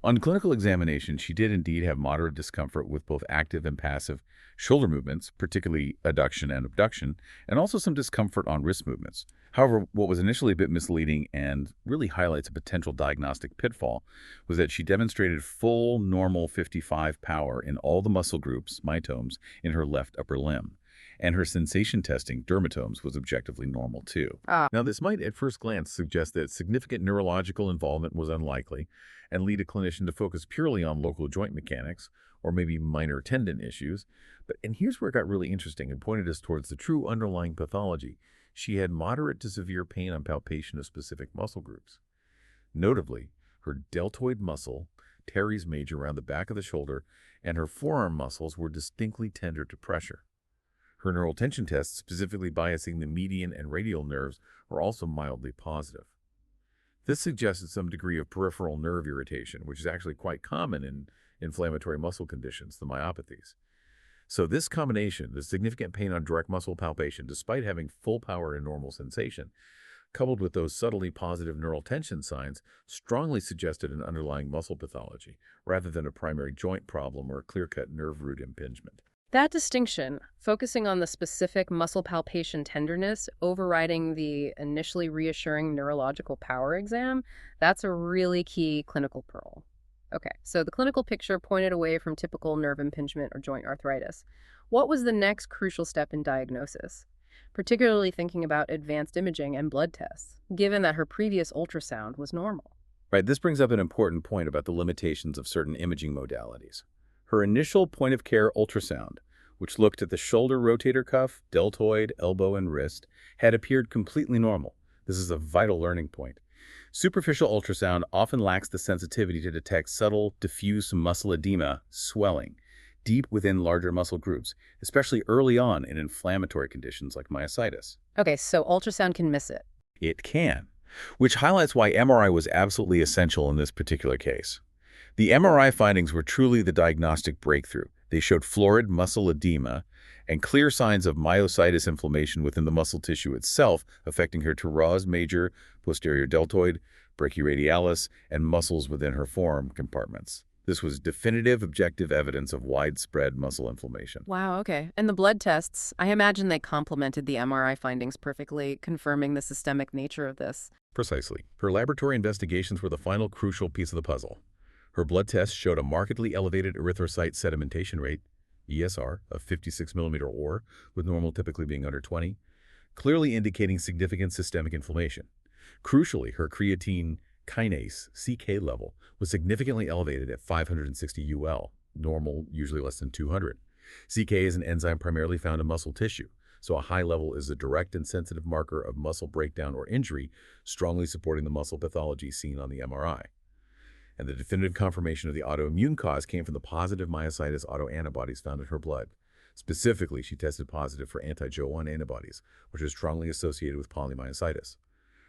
On clinical examination, she did indeed have moderate discomfort with both active and passive shoulder movements, particularly adduction and abduction, and also some discomfort on wrist movements. However, what was initially a bit misleading and really highlights a potential diagnostic pitfall was that she demonstrated full normal 55 power in all the muscle groups, myotomes, in her left upper limb. And her sensation testing, dermatomes, was objectively normal too. Now, this might at first glance suggest that significant neurological involvement was unlikely and lead a clinician to focus purely on local joint mechanics or maybe minor tendon issues. And here's where it got really interesting and pointed us towards the true underlying pathology. She had moderate to severe pain on palpation of specific muscle groups. Notably, her deltoid muscle, teres major around the back of the shoulder, and her forearm muscles were distinctly tender to pressure. Her neural tension tests, specifically biasing the median and radial nerves, were also mildly positive. This suggested some degree of peripheral nerve irritation, which is actually quite common in inflammatory muscle conditions, the myopathies. So this combination, the significant pain on direct muscle palpation, despite having full power and normal sensation, coupled with those subtly positive neural tension signs, strongly suggested an underlying muscle pathology, rather than a primary joint problem or a clear-cut nerve root impingement. That distinction, focusing on the specific muscle palpation tenderness, overriding the initially reassuring neurological power exam, that's a really key clinical pearl. Okay, so the clinical picture pointed away from typical nerve impingement or joint arthritis. What was the next crucial step in diagnosis? Particularly thinking about advanced imaging and blood tests, given that her previous ultrasound was normal. Right, this brings up an important point about the limitations of certain imaging modalities. Her initial point-of-care ultrasound which looked at the shoulder rotator cuff, deltoid, elbow, and wrist, had appeared completely normal. This is a vital learning point. Superficial ultrasound often lacks the sensitivity to detect subtle, diffuse muscle edema, swelling, deep within larger muscle groups, especially early on in inflammatory conditions like myositis. Okay, so ultrasound can miss it. It can, which highlights why MRI was absolutely essential in this particular case. The MRI findings were truly the diagnostic breakthrough. They showed florid muscle edema and clear signs of myositis inflammation within the muscle tissue itself, affecting her teres major, posterior deltoid, brachyradialis, and muscles within her forearm compartments. This was definitive, objective evidence of widespread muscle inflammation. Wow, okay. And the blood tests, I imagine they complemented the MRI findings perfectly, confirming the systemic nature of this. Precisely. Her laboratory investigations were the final crucial piece of the puzzle. Her blood tests showed a markedly elevated erythrocyte sedimentation rate, ESR, of 56 millimeter or, with normal typically being under 20, clearly indicating significant systemic inflammation. Crucially, her creatine kinase, CK level, was significantly elevated at 560 UL, normal usually less than 200. CK is an enzyme primarily found in muscle tissue, so a high level is a direct and sensitive marker of muscle breakdown or injury, strongly supporting the muscle pathology seen on the MRI. And the definitive confirmation of the autoimmune cause came from the positive myositis autoantibodies found in her blood. Specifically, she tested positive for anti-Jo1 antibodies, which are strongly associated with polymyositis.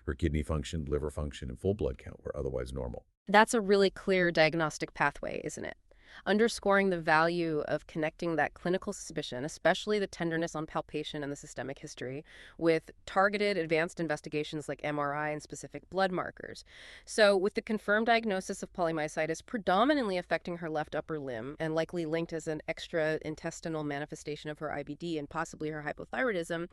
Her kidney function, liver function, and full blood count were otherwise normal. That's a really clear diagnostic pathway, isn't it? Underscoring the value of connecting that clinical suspicion, especially the tenderness on palpation and the systemic history, with targeted advanced investigations like MRI and specific blood markers. So with the confirmed diagnosis of polymyositis predominantly affecting her left upper limb and likely linked as an extra-intestinal manifestation of her IBD and possibly her hypothyroidism,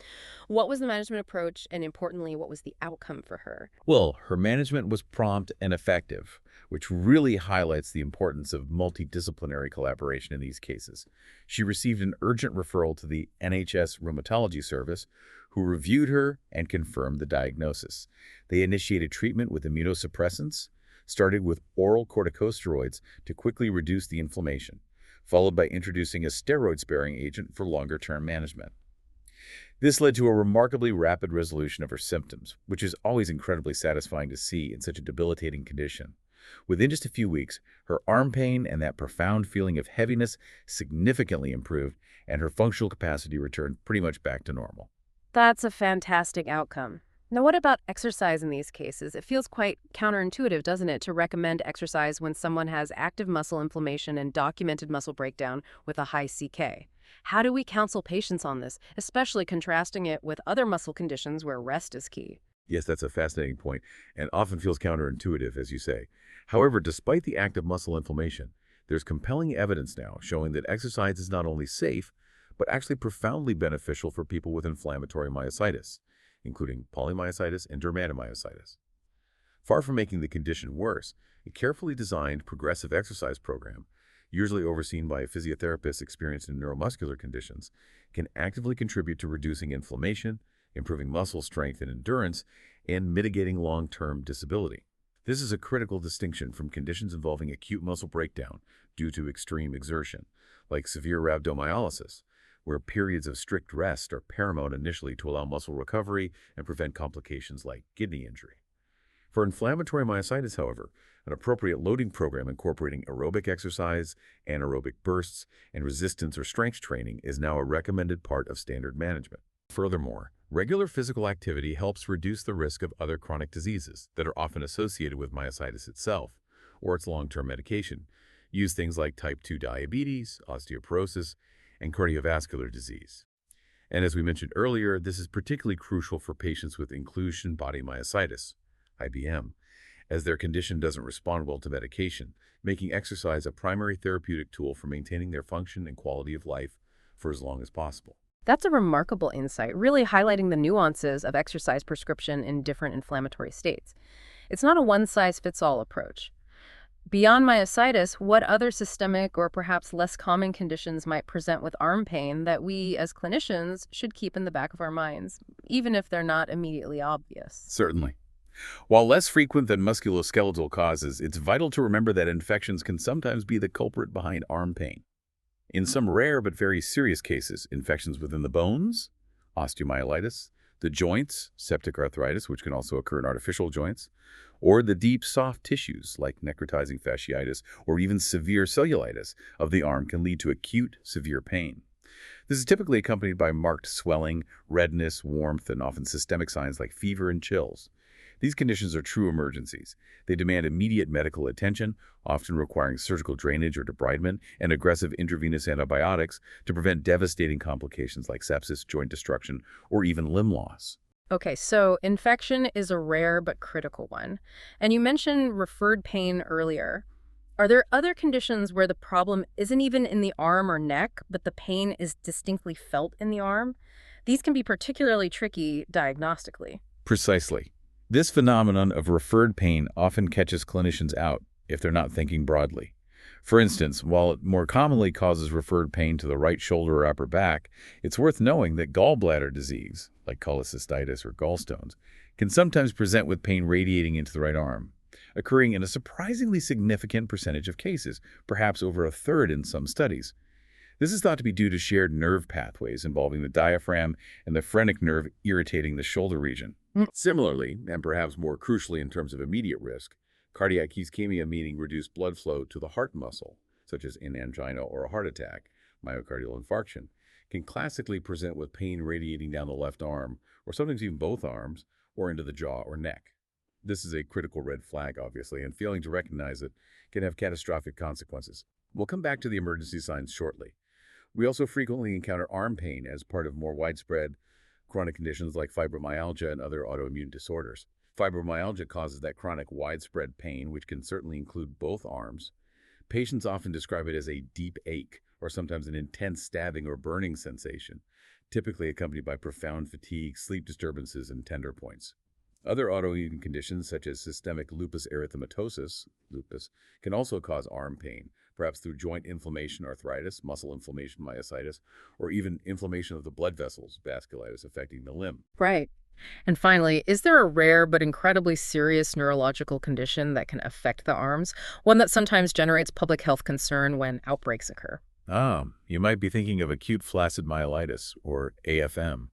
what was the management approach, and importantly, what was the outcome for her? Well, her management was prompt and effective, which really highlights the importance of multidisciplinary collaboration in these cases. She received an urgent referral to the NHS Rheumatology Service, who reviewed her and confirmed the diagnosis. They initiated treatment with immunosuppressants, started with oral corticosteroids to quickly reduce the inflammation, followed by introducing a steroid-sparing agent for longer-term management. This led to a remarkably rapid resolution of her symptoms, which is always incredibly satisfying to see in such a debilitating condition. Within just a few weeks, her arm pain and that profound feeling of heaviness significantly improved, and her functional capacity returned pretty much back to normal. That's a fantastic outcome. Now, what about exercise in these cases? It feels quite counterintuitive, doesn't it, to recommend exercise when someone has active muscle inflammation and documented muscle breakdown with a high CK. How do we counsel patients on this, especially contrasting it with other muscle conditions where rest is key? Yes, that's a fascinating point, and often feels counterintuitive, as you say. However, despite the active muscle inflammation, there's compelling evidence now showing that exercise is not only safe, but actually profoundly beneficial for people with inflammatory myositis, including polymyositis and dermatomyositis. Far from making the condition worse, a carefully designed progressive exercise program, usually overseen by a physiotherapist experienced in neuromuscular conditions, can actively contribute to reducing inflammation, improving muscle strength and endurance, and mitigating long-term disability. This is a critical distinction from conditions involving acute muscle breakdown due to extreme exertion, like severe rhabdomyolysis, where periods of strict rest are paramount initially to allow muscle recovery and prevent complications like kidney injury. For inflammatory myositis, however, an appropriate loading program incorporating aerobic exercise, anaerobic bursts, and resistance or strength training is now a recommended part of standard management. Furthermore, regular physical activity helps reduce the risk of other chronic diseases that are often associated with myositis itself or its long-term medication. Use things like type 2 diabetes, osteoporosis, and cardiovascular disease. And as we mentioned earlier, this is particularly crucial for patients with inclusion body myositis, IBM, as their condition doesn't respond well to medication, making exercise a primary therapeutic tool for maintaining their function and quality of life for as long as possible. That's a remarkable insight, really highlighting the nuances of exercise prescription in different inflammatory states. It's not a one-size-fits-all approach. Beyond myositis, what other systemic or perhaps less common conditions might present with arm pain that we as clinicians should keep in the back of our minds, even if they're not immediately obvious? Certainly. While less frequent than musculoskeletal causes, it's vital to remember that infections can sometimes be the culprit behind arm pain. In some rare but very serious cases, infections within the bones, osteomyelitis, the joints, septic arthritis, which can also occur in artificial joints, or the deep soft tissues like necrotizing fasciitis or even severe cellulitis of the arm can lead to acute, severe pain. This is typically accompanied by marked swelling, redness, warmth, and often systemic signs like fever and chills. These conditions are true emergencies. They demand immediate medical attention, often requiring surgical drainage or debridement and aggressive intravenous antibiotics to prevent devastating complications like sepsis, joint destruction, or even limb loss. Okay, so infection is a rare but critical one. And you mentioned referred pain earlier. Are there other conditions where the problem isn't even in the arm or neck, but the pain is distinctly felt in the arm? These can be particularly tricky diagnostically. Precisely. This phenomenon of referred pain often catches clinicians out if they're not thinking broadly. For instance, while it more commonly causes referred pain to the right shoulder or upper back, it's worth knowing that gallbladder disease, like cholecystitis or gallstones, can sometimes present with pain radiating into the right arm, occurring in a surprisingly significant percentage of cases, perhaps over a third in some studies. This is thought to be due to shared nerve pathways involving the diaphragm and the phrenic nerve irritating the shoulder region. Similarly, and perhaps more crucially in terms of immediate risk, cardiac ischemia, meaning reduced blood flow to the heart muscle, such as in angina or a heart attack, myocardial infarction, can classically present with pain radiating down the left arm, or sometimes even both arms, or into the jaw or neck. This is a critical red flag, obviously, and failing to recognize it can have catastrophic consequences. We'll come back to the emergency signs shortly. We also frequently encounter arm pain as part of more widespread chronic conditions like fibromyalgia and other autoimmune disorders. Fibromyalgia causes that chronic widespread pain, which can certainly include both arms. Patients often describe it as a deep ache or sometimes an intense stabbing or burning sensation, typically accompanied by profound fatigue, sleep disturbances, and tender points. Other autoimmune conditions, such as systemic lupus erythematosus, lupus, can also cause arm pain, perhaps through joint inflammation, arthritis, muscle inflammation, myositis, or even inflammation of the blood vessels, vasculitis, affecting the limb. Right. And finally, is there a rare but incredibly serious neurological condition that can affect the arms? One that sometimes generates public health concern when outbreaks occur? You might be thinking of acute flaccid myelitis, or AFM.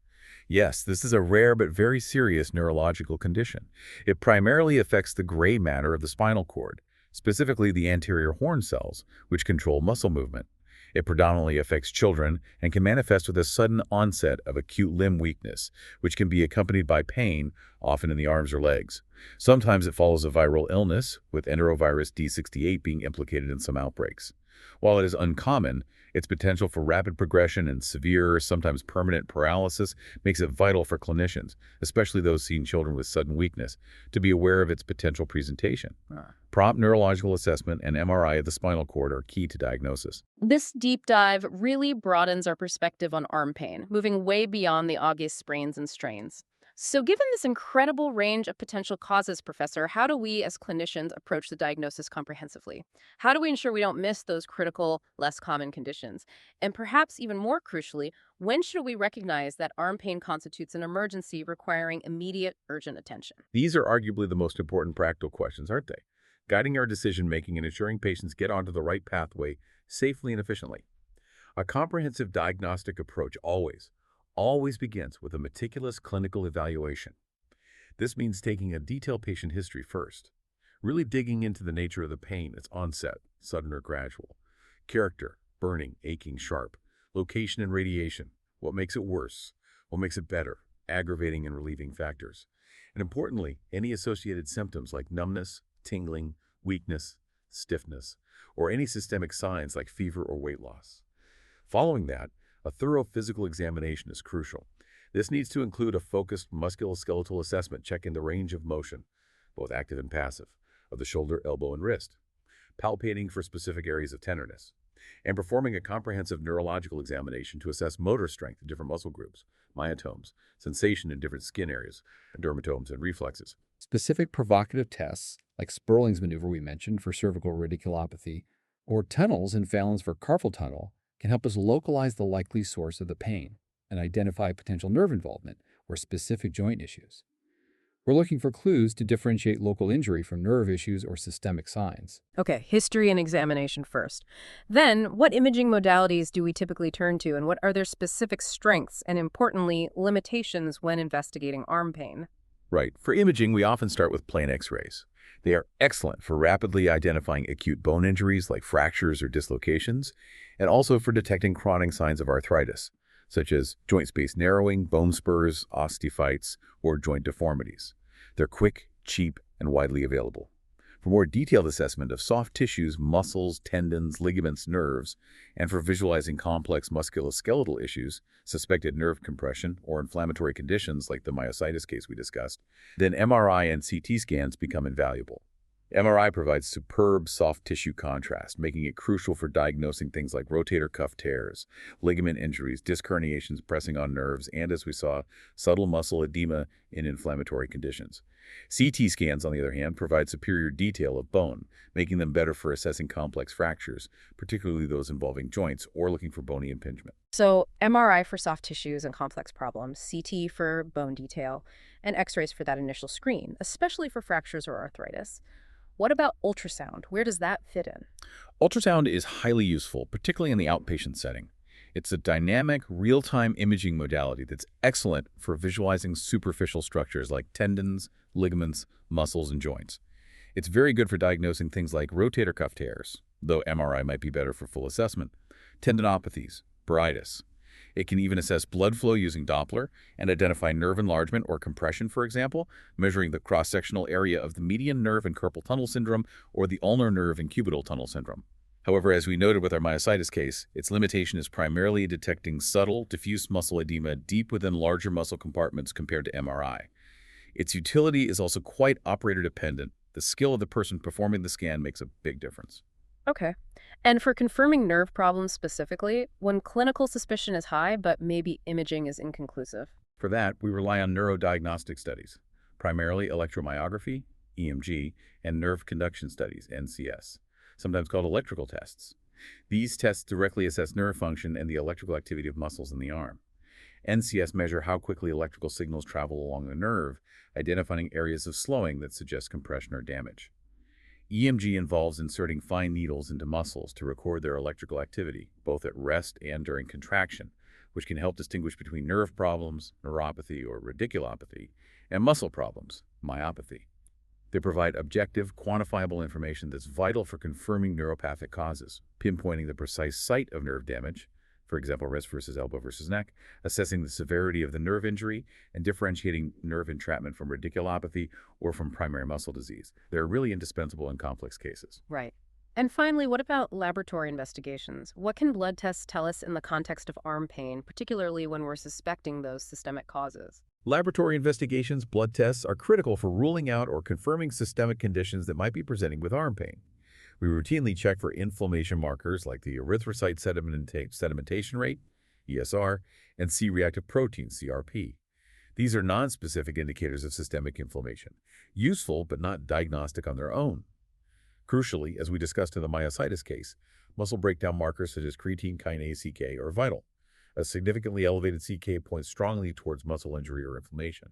Yes, this is a rare but very serious neurological condition. It primarily affects the gray matter of the spinal cord, specifically the anterior horn cells, which control muscle movement. It predominantly affects children and can manifest with a sudden onset of acute limb weakness, which can be accompanied by pain, often in the arms or legs. Sometimes it follows a viral illness, with enterovirus D68 being implicated in some outbreaks. While it is uncommon, its potential for rapid progression and severe, sometimes permanent paralysis makes it vital for clinicians, especially those seeing children with sudden weakness, to be aware of its potential presentation. Prompt neurological assessment and MRI of the spinal cord are key to diagnosis. This deep dive really broadens our perspective on arm pain, moving way beyond the obvious sprains and strains. So given this incredible range of potential causes, Professor, how do we as clinicians approach the diagnosis comprehensively? How do we ensure we don't miss those critical, less common conditions? And perhaps even more crucially, when should we recognize that arm pain constitutes an emergency requiring immediate, urgent attention? These are arguably the most important practical questions, aren't they? Guiding our decision-making and ensuring patients get onto the right pathway safely and efficiently. A comprehensive diagnostic approach always begins with a meticulous clinical evaluation. This means taking a detailed patient history first, really digging into the nature of the pain, its onset, sudden or gradual, character, burning, aching, sharp, location and radiation, what makes it worse, what makes it better, aggravating and relieving factors, and importantly, any associated symptoms like numbness, tingling, weakness, stiffness, or any systemic signs like fever or weight loss. Following that, a thorough physical examination is crucial. This needs to include a focused musculoskeletal assessment checking the range of motion, both active and passive, of the shoulder, elbow, and wrist, palpating for specific areas of tenderness, and performing a comprehensive neurological examination to assess motor strength in different muscle groups, myotomes, sensation in different skin areas, dermatomes, and reflexes. Specific provocative tests, like Sperling's maneuver we mentioned for cervical radiculopathy, or tunnels in Fallon's for carpal tunnel, can help us localize the likely source of the pain and identify potential nerve involvement or specific joint issues. We're looking for clues to differentiate local injury from nerve issues or systemic signs. Okay, history and examination first. Then, what imaging modalities do we typically turn to, and what are their specific strengths and, importantly, limitations when investigating arm pain? Right. For imaging, we often start with plain X-rays. They are excellent for rapidly identifying acute bone injuries like fractures or dislocations, and also for detecting chronic signs of arthritis, such as joint space narrowing, bone spurs, osteophytes, or joint deformities. They're quick, cheap, and widely available. For more detailed assessment of soft tissues, muscles, tendons, ligaments, nerves, and for visualizing complex musculoskeletal issues, suspected nerve compression, or inflammatory conditions like the myositis case we discussed, then MRI and CT scans become invaluable. MRI provides superb soft tissue contrast, making it crucial for diagnosing things like rotator cuff tears, ligament injuries, disc herniations pressing on nerves, and, as we saw, subtle muscle edema in inflammatory conditions. CT scans, on the other hand, provide superior detail of bone, making them better for assessing complex fractures, particularly those involving joints or looking for bony impingement. So, MRI for soft tissues and complex problems, CT for bone detail, and X-rays for that initial screen, especially for fractures or arthritis. What about ultrasound? Where does that fit in? Ultrasound is highly useful, particularly in the outpatient setting. It's a dynamic, real-time imaging modality that's excellent for visualizing superficial structures like tendons, ligaments, muscles, and joints. It's very good for diagnosing things like rotator cuff tears, though MRI might be better for full assessment, tendinopathies, bursitis. It can even assess blood flow using Doppler and identify nerve enlargement or compression, for example, measuring the cross-sectional area of the median nerve in carpal tunnel syndrome or the ulnar nerve in cubital tunnel syndrome. However, as we noted with our myositis case, its limitation is primarily detecting subtle, diffuse muscle edema deep within larger muscle compartments compared to MRI. Its utility is also quite operator-dependent. The skill of the person performing the scan makes a big difference. Okay. And for confirming nerve problems specifically, when clinical suspicion is high, but maybe imaging is inconclusive. For that, we rely on neurodiagnostic studies, primarily electromyography, EMG, and nerve conduction studies, NCS, sometimes called electrical tests. These tests directly assess nerve function and the electrical activity of muscles in the arm. NCS measure how quickly electrical signals travel along the nerve, identifying areas of slowing that suggest compression or damage. EMG involves inserting fine needles into muscles to record their electrical activity, both at rest and during contraction, which can help distinguish between nerve problems, neuropathy or radiculopathy, and muscle problems, myopathy. They provide objective, quantifiable information that's vital for confirming neuropathic causes, pinpointing the precise site of nerve damage, for example, wrist versus elbow versus neck, assessing the severity of the nerve injury, and differentiating nerve entrapment from radiculopathy or from primary muscle disease. They're really indispensable in complex cases. Right. And finally, what about laboratory investigations? What can blood tests tell us in the context of arm pain, particularly when we're suspecting those systemic causes? Laboratory investigations, blood tests, are critical for ruling out or confirming systemic conditions that might be presenting with arm pain. We routinely check for inflammation markers like the erythrocyte sedimentation rate, ESR, and C-reactive protein, CRP. These are nonspecific indicators of systemic inflammation, useful but not diagnostic on their own. Crucially, as we discussed in the myositis case, muscle breakdown markers such as creatine kinase CK are vital. A significantly elevated CK points strongly towards muscle injury or inflammation.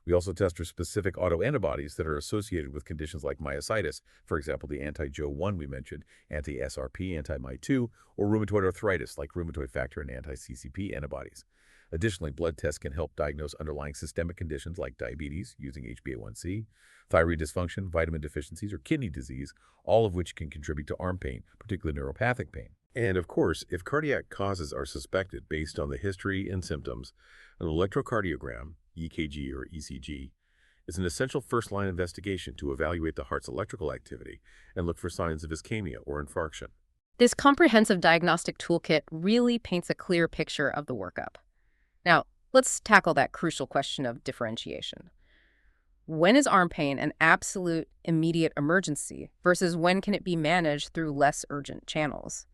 We also test for specific autoantibodies that are associated with conditions like myositis, for example, the anti-Jo1 we mentioned, anti-SRP, anti-MY2, or rheumatoid arthritis like rheumatoid factor and anti-CCP antibodies. Additionally, blood tests can help diagnose underlying systemic conditions like diabetes using HbA1c, thyroid dysfunction, vitamin deficiencies, or kidney disease, all of which can contribute to arm pain, particularly neuropathic pain. And of course, if cardiac causes are suspected based on the history and symptoms, an electrocardiogram, EKG or ECG, is an essential first-line investigation to evaluate the heart's electrical activity and look for signs of ischemia or infarction. This comprehensive diagnostic toolkit really paints a clear picture of the workup. Now, let's tackle that crucial question of differentiation. When is arm pain an absolute immediate emergency versus when can it be managed through less urgent channels?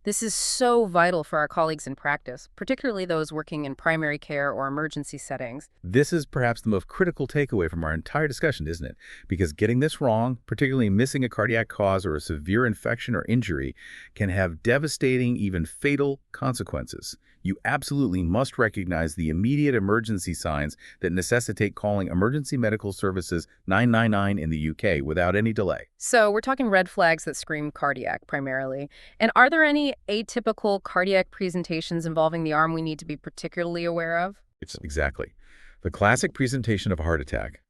This is so vital for our colleagues in practice, particularly those working in primary care or emergency settings. This is perhaps the most critical takeaway from our entire discussion, isn't it? Because getting this wrong, particularly missing a cardiac cause or a severe infection or injury, can have devastating, even fatal consequences. You absolutely must recognize the immediate emergency signs that necessitate calling Emergency Medical Services 999 in the UK without any delay. So we're talking red flags that scream cardiac primarily. And are there any atypical cardiac presentations involving the arm we need to be particularly aware of? It's exactly. The classic presentation of a heart attack,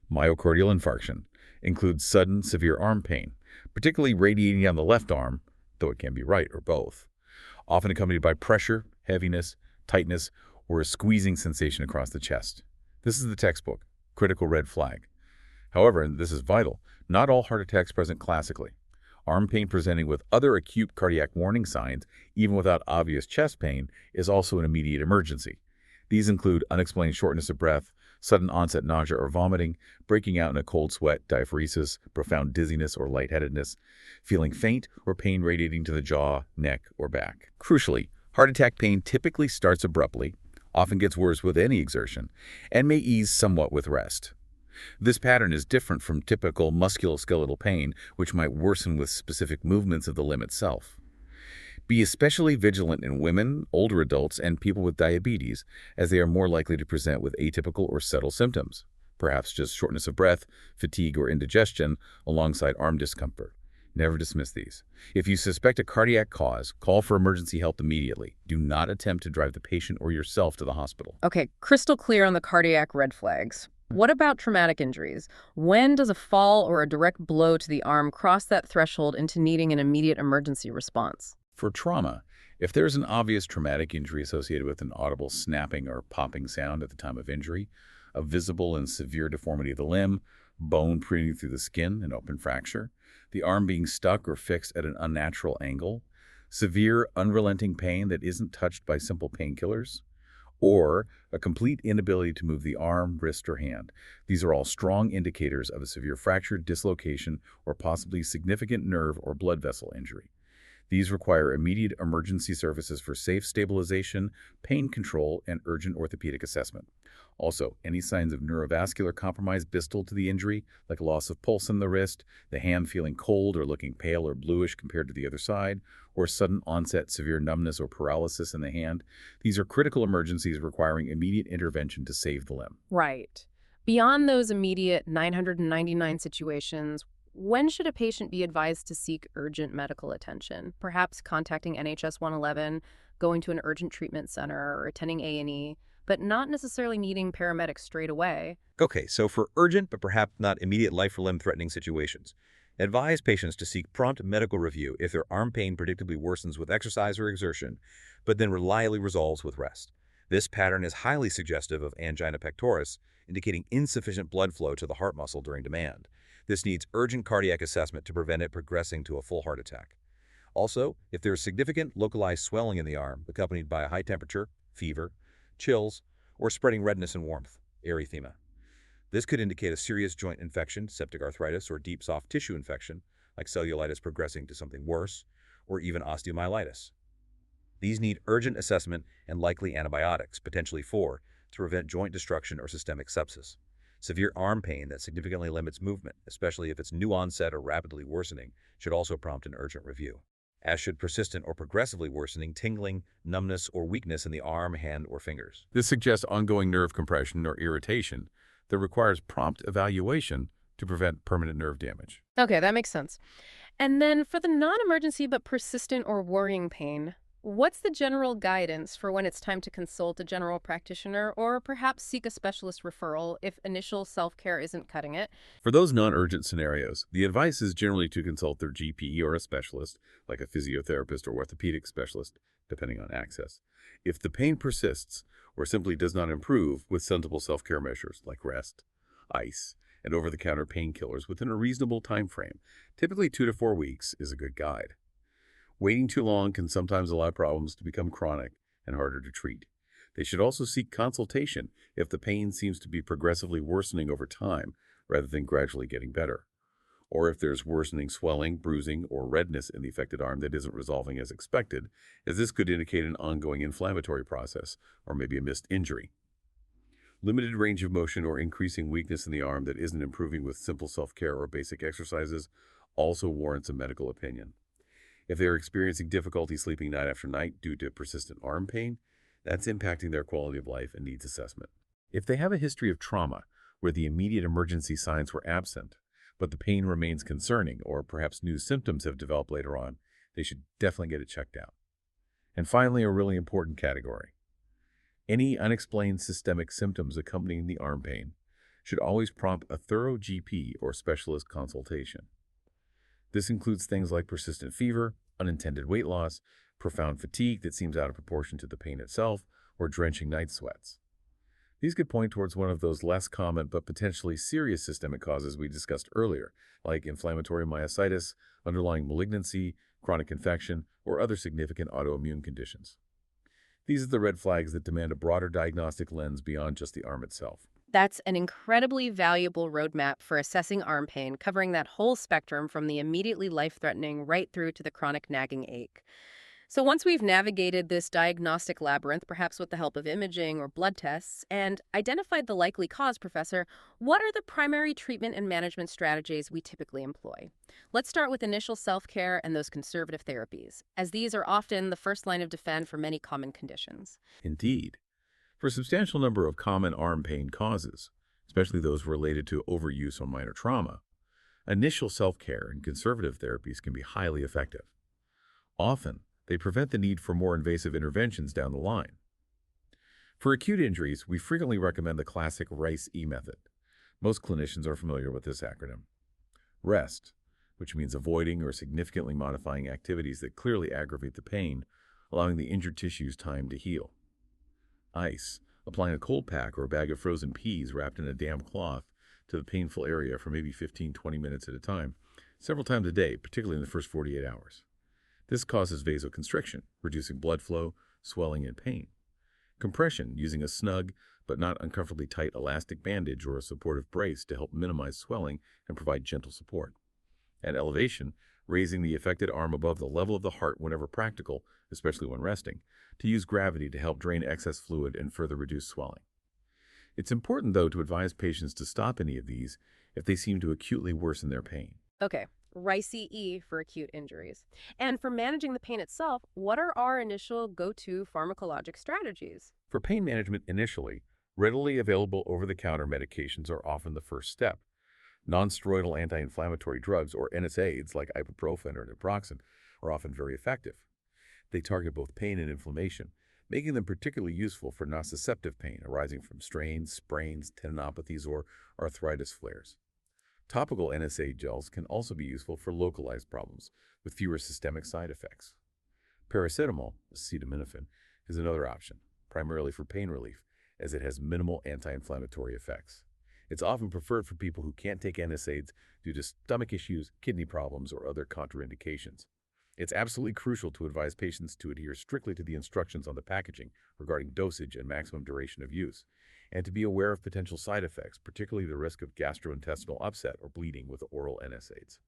myocardial infarction, includes sudden, severe arm pain, particularly radiating down the left arm, though it can be right or both, often accompanied by pressure, heaviness, tightness, or a squeezing sensation across the chest. This is the textbook, critical red flag. However, and this is vital, not all heart attacks present classically. Arm pain presenting with other acute cardiac warning signs, even without obvious chest pain, is also an immediate emergency. These include unexplained shortness of breath, sudden onset nausea or vomiting, breaking out in a cold sweat, diaphoresis, profound dizziness or lightheadedness, feeling faint or pain radiating to the jaw, neck, or back. Crucially, heart attack pain typically starts abruptly, often gets worse with any exertion, and may ease somewhat with rest. This pattern is different from typical musculoskeletal pain, which might worsen with specific movements of the limb itself. Be especially vigilant in women, older adults, and people with diabetes, as they are more likely to present with atypical or subtle symptoms, perhaps just shortness of breath, fatigue, or indigestion, alongside arm discomfort. Never dismiss these. If you suspect a cardiac cause, call for emergency help immediately. Do not attempt to drive the patient or yourself to the hospital. Okay, crystal clear on the cardiac red flags. What about traumatic injuries? When does a fall or a direct blow to the arm cross that threshold into needing an immediate emergency response? For trauma, if there's an obvious traumatic injury associated with an audible snapping or popping sound at the time of injury, a visible and severe deformity of the limb, bone protruding through the skin, an open fracture, the arm being stuck or fixed at an unnatural angle, severe, unrelenting pain that isn't touched by simple painkillers, or a complete inability to move the arm, wrist, or hand. These are all strong indicators of a severe fracture, dislocation, or possibly significant nerve or blood vessel injury. These require immediate emergency services for safe stabilization, pain control, and urgent orthopedic assessment. Also, any signs of neurovascular compromise distal to the injury, like loss of pulse in the wrist, the hand feeling cold or looking pale or bluish compared to the other side, or sudden onset severe numbness or paralysis in the hand, these are critical emergencies requiring immediate intervention to save the limb. Right. Beyond those immediate 999 situations, when should a patient be advised to seek urgent medical attention? Perhaps contacting NHS 111, going to an urgent treatment center, or attending A&E, but not necessarily needing paramedics straight away. Okay, so for urgent but perhaps not immediate life or limb-threatening situations, advise patients to seek prompt medical review if their arm pain predictably worsens with exercise or exertion, but then reliably resolves with rest. This pattern is highly suggestive of angina pectoris, indicating insufficient blood flow to the heart muscle during demand. This needs urgent cardiac assessment to prevent it progressing to a full heart attack. Also, if there is significant localized swelling in the arm, accompanied by a high temperature, fever, chills, or spreading redness and warmth, erythema. This could indicate a serious joint infection, septic arthritis, or deep soft tissue infection, like cellulitis progressing to something worse, or even osteomyelitis. These need urgent assessment and likely antibiotics, potentially 4, to prevent joint destruction or systemic sepsis. Severe arm pain that significantly limits movement, especially if it's new onset or rapidly worsening, should also prompt an urgent review, as should persistent or progressively worsening tingling, numbness, or weakness in the arm, hand, or fingers. This suggests ongoing nerve compression or irritation that requires prompt evaluation to prevent permanent nerve damage. Okay, that makes sense. And then for the non-emergency but persistent or worrying pain, what's the general guidance for when it's time to consult a general practitioner or perhaps seek a specialist referral if initial self-care isn't cutting it? For those non-urgent scenarios, the advice is generally to consult their GP or a specialist, like a physiotherapist or orthopedic specialist, depending on access. If the pain persists or simply does not improve, with sensible self-care measures like rest, ice, and over-the-counter painkillers within a reasonable time frame, typically 2 to 4 weeks, is a good guide. Waiting too long can sometimes allow problems to become chronic and harder to treat. They should also seek consultation if the pain seems to be progressively worsening over time rather than gradually getting better, or if there's worsening swelling, bruising, or redness in the affected arm that isn't resolving as expected, as this could indicate an ongoing inflammatory process or maybe a missed injury. Limited range of motion or increasing weakness in the arm that isn't improving with simple self-care or basic exercises also warrants a medical opinion. If they are experiencing difficulty sleeping night after night due to persistent arm pain, That's impacting their quality of life and needs assessment. If they have a history of trauma where the immediate emergency signs were absent, but the pain remains concerning or perhaps new symptoms have developed later on, they should definitely get it checked out. And finally, a really important category. Any unexplained systemic symptoms accompanying the arm pain should always prompt a thorough GP or specialist consultation. This includes things like persistent fever, unintended weight loss, profound fatigue that seems out of proportion to the pain itself, or drenching night sweats. These could point towards one of those less common but potentially serious systemic causes we discussed earlier, like inflammatory myositis, underlying malignancy, chronic infection, or other significant autoimmune conditions. These are the red flags that demand a broader diagnostic lens beyond just the arm itself. That's an incredibly valuable roadmap for assessing arm pain, covering that whole spectrum from the immediately life-threatening right through to the chronic nagging ache. So once we've navigated this diagnostic labyrinth, perhaps with the help of imaging or blood tests, and identified the likely cause, Professor, what are the primary treatment and management strategies we typically employ? Let's start with initial self-care and those conservative therapies, as these are often the first line of defense for many common conditions. Indeed. For a substantial number of common arm pain causes, especially those related to overuse or minor trauma, initial self-care and conservative therapies can be highly effective. Often, they prevent the need for more invasive interventions down the line. For acute injuries, we frequently recommend the classic RICE-E method. Most clinicians are familiar with this acronym. REST, which means avoiding or significantly modifying activities that clearly aggravate the pain, allowing the injured tissues time to heal. ICE, applying a cold pack or a bag of frozen peas wrapped in a damp cloth to the painful area for maybe 15-20 minutes at a time, several times a day, particularly in the first 48 hours. This causes vasoconstriction, reducing blood flow, swelling, and pain. Compression, using a snug but not uncomfortably tight elastic bandage or a supportive brace to help minimize swelling and provide gentle support. And elevation, raising the affected arm above the level of the heart whenever practical, especially when resting, to use gravity to help drain excess fluid and further reduce swelling. It's important, though, to advise patients to stop any of these if they seem to acutely worsen their pain. Okay, RICE-E for acute injuries. And for managing the pain itself, what are our initial go-to pharmacologic strategies? For pain management initially, readily available over-the-counter medications are often the first step. Non-steroidal anti-inflammatory drugs, or NSAIDs, like ibuprofen or naproxen, are often very effective. They target both pain and inflammation, making them particularly useful for nociceptive pain arising from strains, sprains, tendinopathies, or arthritis flares. Topical NSAID gels can also be useful for localized problems with fewer systemic side effects. Paracetamol, acetaminophen, is another option, primarily for pain relief, as it has minimal anti-inflammatory effects. It's often preferred for people who can't take NSAIDs due to stomach issues, kidney problems, or other contraindications. It's absolutely crucial to advise patients to adhere strictly to the instructions on the packaging regarding dosage and maximum duration of use, and to be aware of potential side effects, particularly the risk of gastrointestinal upset or bleeding with oral NSAIDs.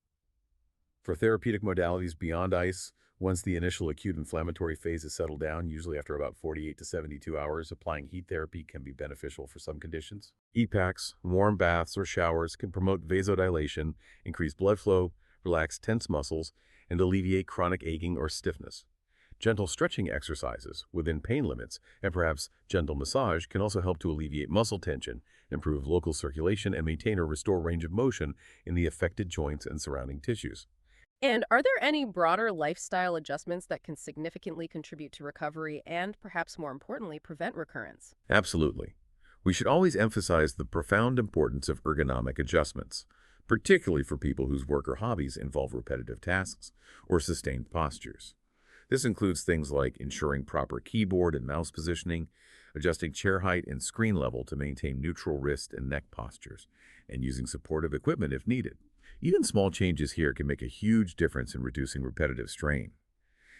For therapeutic modalities beyond ICE, once the initial acute inflammatory phase is settled down, usually after about 48 to 72 hours, applying heat therapy can be beneficial for some conditions. Heat packs, warm baths, or showers can promote vasodilation, increase blood flow, relax tense muscles, and alleviate chronic aching or stiffness. Gentle stretching exercises within pain limits and perhaps gentle massage can also help to alleviate muscle tension, improve local circulation, and maintain or restore range of motion in the affected joints and surrounding tissues. And are there any broader lifestyle adjustments that can significantly contribute to recovery and, perhaps more importantly, prevent recurrence? Absolutely. We should always emphasize the profound importance of ergonomic adjustments, particularly for people whose work or hobbies involve repetitive tasks or sustained postures. This includes things like ensuring proper keyboard and mouse positioning, adjusting chair height and screen level to maintain neutral wrist and neck postures, and using supportive equipment if needed. Even small changes here can make a huge difference in reducing repetitive strain.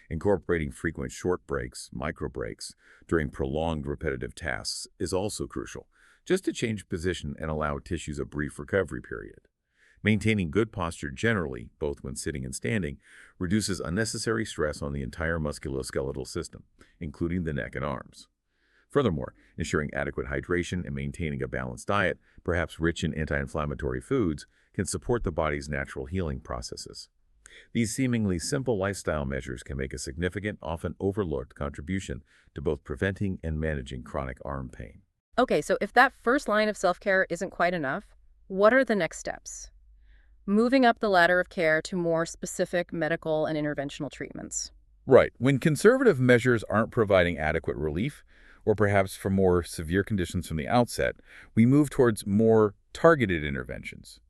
Incorporating frequent short breaks, micro breaks, during prolonged repetitive tasks is also crucial, just to change position and allow tissues a brief recovery period. Maintaining good posture generally, both when sitting and standing, reduces unnecessary stress on the entire musculoskeletal system, including the neck and arms. Furthermore, ensuring adequate hydration and maintaining a balanced diet, perhaps rich in anti-inflammatory foods, can support the body's natural healing processes. These seemingly simple lifestyle measures can make a significant, often overlooked contribution to both preventing and managing chronic arm pain. Okay, so if that first line of self-care isn't quite enough, what are the next steps? Moving up the ladder of care to more specific medical and interventional treatments. Right. When conservative measures aren't providing adequate relief, or perhaps for more severe conditions from the outset, we move towards more targeted interventions.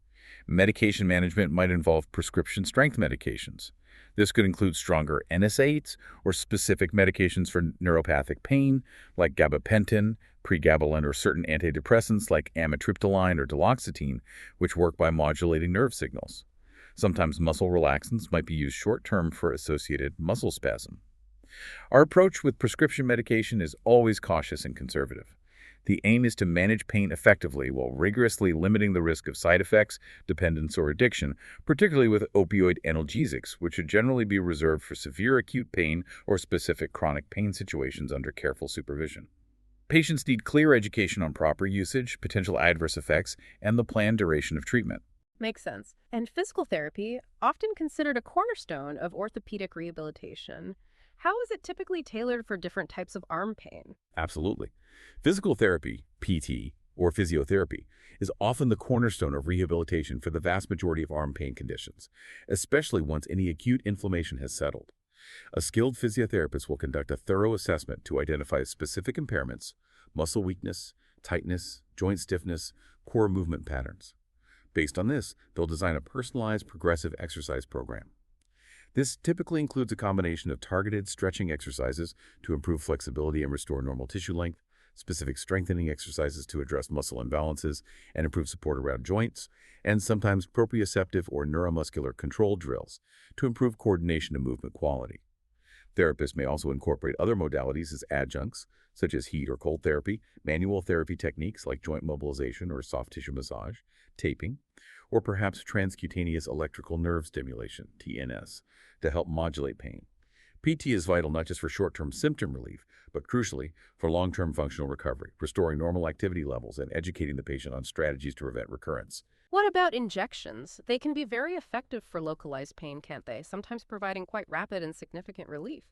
Medication management might involve prescription strength medications. This could include stronger NSAIDs or specific medications for neuropathic pain, like gabapentin, pregabalin, or certain antidepressants like amitriptyline or duloxetine, which work by modulating nerve signals. Sometimes muscle relaxants might be used short-term for associated muscle spasm. Our approach with prescription medication is always cautious and conservative. The aim is to manage pain effectively while rigorously limiting the risk of side effects, dependence, or addiction, particularly with opioid analgesics, which should generally be reserved for severe acute pain or specific chronic pain situations under careful supervision. Patients need clear education on proper usage, potential adverse effects, and the planned duration of treatment. Makes sense. And physical therapy, often considered a cornerstone of orthopedic rehabilitation. How is it typically tailored for different types of arm pain? Absolutely. Physical therapy, PT, or physiotherapy, is often the cornerstone of rehabilitation for the vast majority of arm pain conditions, especially once any acute inflammation has settled. A skilled physiotherapist will conduct a thorough assessment to identify specific impairments, muscle weakness, tightness, joint stiffness, core movement patterns. Based on this, they'll design a personalized progressive exercise program. This typically includes a combination of targeted stretching exercises to improve flexibility and restore normal tissue length, specific strengthening exercises to address muscle imbalances and improve support around joints, and sometimes proprioceptive or neuromuscular control drills to improve coordination and movement quality. Therapists may also incorporate other modalities as adjuncts, such as heat or cold therapy, manual therapy techniques like joint mobilization or soft tissue massage, taping, or perhaps transcutaneous electrical nerve stimulation, TNS, to help modulate pain. PT is vital not just for short-term symptom relief, but crucially for long-term functional recovery, restoring normal activity levels and educating the patient on strategies to prevent recurrence. What about injections? They can be very effective for localized pain, can't they? Sometimes providing quite rapid and significant relief.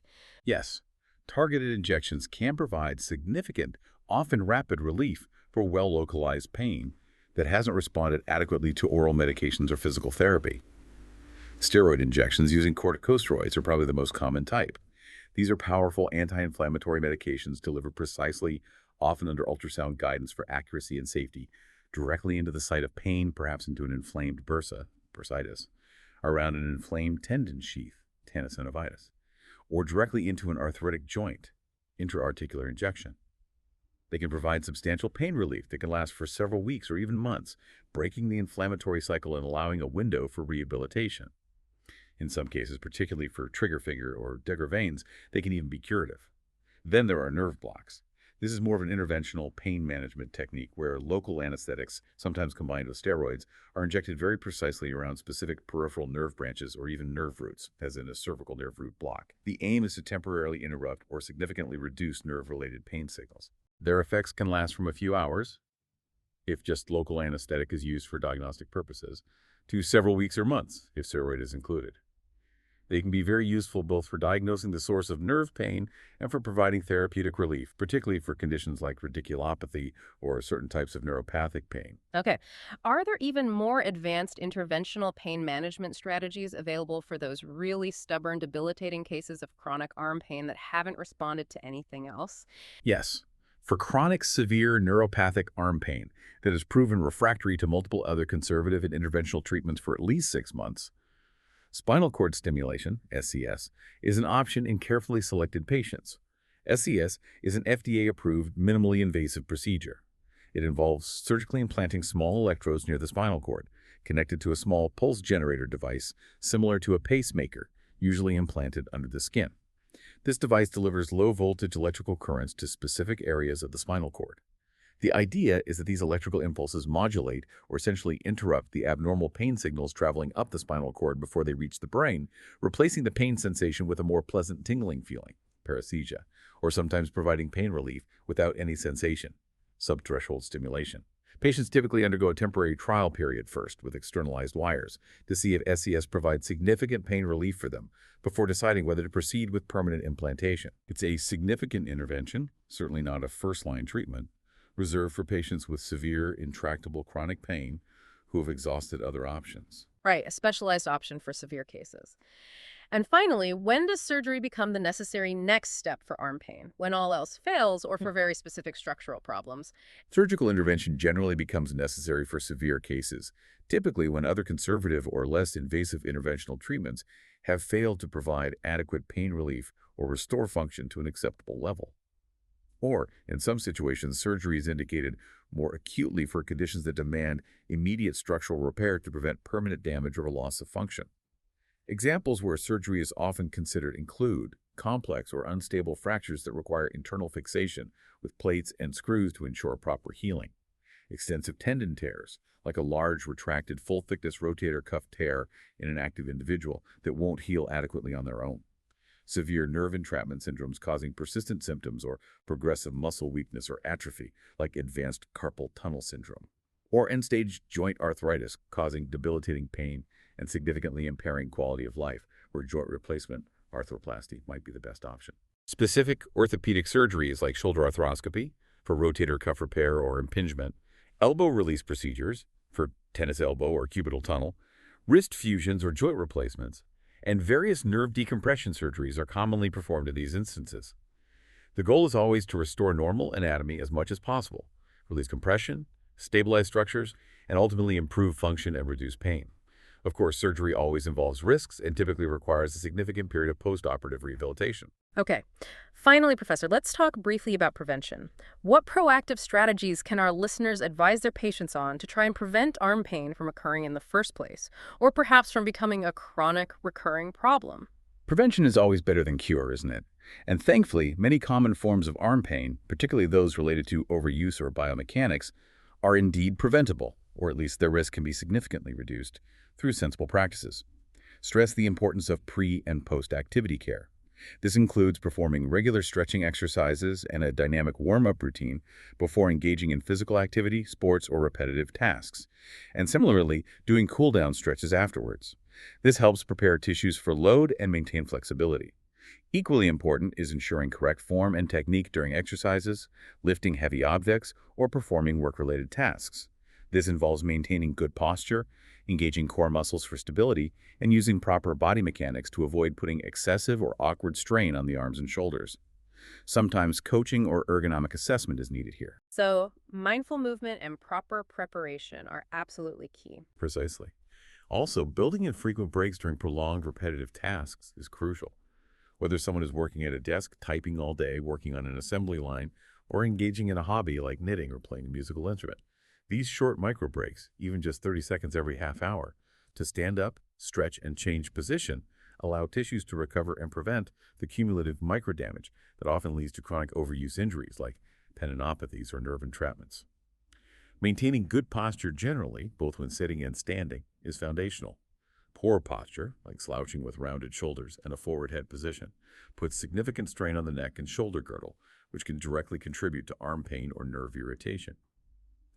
Yes, targeted injections can provide significant, often rapid relief for well-localized pain that hasn't responded adequately to oral medications or physical therapy. Steroid injections using corticosteroids are probably the most common type. These are powerful anti-inflammatory medications delivered precisely, often under ultrasound guidance for accuracy and safety, directly into the site of pain, perhaps into an inflamed bursitis, around an inflamed tendon sheath, tendinitis, or directly into an arthritic joint, intra-articular injection. They can provide substantial pain relief that can last for several weeks or even months, breaking the inflammatory cycle and allowing a window for rehabilitation. In some cases, particularly for trigger finger or Deger veins, they can even be curative. Then there are nerve blocks. This is more of an interventional pain management technique where local anesthetics, sometimes combined with steroids, are injected very precisely around specific peripheral nerve branches or even nerve roots, as in a cervical nerve root block. The aim is to temporarily interrupt or significantly reduce nerve-related pain signals. Their effects can last from a few hours, if just local anesthetic is used for diagnostic purposes, to several weeks or months, if steroid is included. They can be very useful both for diagnosing the source of nerve pain and for providing therapeutic relief, particularly for conditions like radiculopathy or certain types of neuropathic pain. Okay. Are there even more advanced interventional pain management strategies available for those really stubborn, debilitating cases of chronic arm pain that haven't responded to anything else? Yes. For chronic severe neuropathic arm pain that has proven refractory to multiple other conservative and interventional treatments for at least 6 months, spinal cord stimulation, SCS, is an option in carefully selected patients. SCS is an FDA-approved, minimally invasive procedure. It involves surgically implanting small electrodes near the spinal cord, connected to a small pulse generator device similar to a pacemaker, usually implanted under the skin. This device delivers low-voltage electrical currents to specific areas of the spinal cord. The idea is that these electrical impulses modulate or essentially interrupt the abnormal pain signals traveling up the spinal cord before they reach the brain, replacing the pain sensation with a more pleasant tingling feeling, paresthesia, or sometimes providing pain relief without any sensation, subthreshold stimulation. Patients typically undergo a temporary trial period first with externalized wires to see if SCS provides significant pain relief for them before deciding whether to proceed with permanent implantation. It's a significant intervention, certainly not a first-line treatment, reserved for patients with severe, intractable chronic pain who have exhausted other options. Right, a specialized option for severe cases. And finally, when does surgery become the necessary next step for arm pain? When all else fails or for very specific structural problems? Surgical intervention generally becomes necessary for severe cases, typically when other conservative or less invasive interventional treatments have failed to provide adequate pain relief or restore function to an acceptable level. Or, in some situations, surgery is indicated more acutely for conditions that demand immediate structural repair to prevent permanent damage or loss of function. Examples where surgery is often considered include complex or unstable fractures that require internal fixation with plates and screws to ensure proper healing, extensive tendon tears, like a large retracted full-thickness rotator cuff tear in an active individual that won't heal adequately on their own, severe nerve entrapment syndromes causing persistent symptoms or progressive muscle weakness or atrophy, like advanced carpal tunnel syndrome, or end-stage joint arthritis causing debilitating pain and significantly impairing quality of life, where joint replacement, arthroplasty, might be the best option. Specific orthopedic surgeries like shoulder arthroscopy for rotator cuff repair or impingement, elbow release procedures for tennis elbow or cubital tunnel, wrist fusions or joint replacements, and various nerve decompression surgeries are commonly performed in these instances. The goal is always to restore normal anatomy as much as possible, release compression, stabilize structures, and ultimately improve function and reduce pain. Of course, surgery always involves risks and typically requires a significant period of post-operative rehabilitation. Okay. Finally, Professor, let's talk briefly about prevention. What proactive strategies can our listeners advise their patients on to try and prevent arm pain from occurring in the first place, or perhaps from becoming a chronic, recurring problem? Prevention is always better than cure, isn't it? And thankfully, many common forms of arm pain, particularly those related to overuse or biomechanics, are indeed preventable, or at least their risk can be significantly reduced through sensible practices. Stress the importance of pre- and post-activity care. This includes performing regular stretching exercises and a dynamic warm-up routine before engaging in physical activity, sports, or repetitive tasks, and similarly, doing cool-down stretches afterwards. This helps prepare tissues for load and maintain flexibility. Equally important is ensuring correct form and technique during exercises, lifting heavy objects, or performing work-related tasks. This involves maintaining good posture, engaging core muscles for stability, and using proper body mechanics to avoid putting excessive or awkward strain on the arms and shoulders. Sometimes coaching or ergonomic assessment is needed here. So, mindful movement and proper preparation are absolutely key. Precisely. Also, building in frequent breaks during prolonged repetitive tasks is crucial. Whether someone is working at a desk, typing all day, working on an assembly line, or engaging in a hobby like knitting or playing a musical instrument, these short micro breaks, even just 30 seconds every half hour, to stand up, stretch, and change position, allow tissues to recover and prevent the cumulative microdamage that often leads to chronic overuse injuries like tendinopathies or nerve entrapments. Maintaining good posture generally, both when sitting and standing, is foundational. Poor posture, like slouching with rounded shoulders and a forward head position, puts significant strain on the neck and shoulder girdle, which can directly contribute to arm pain or nerve irritation.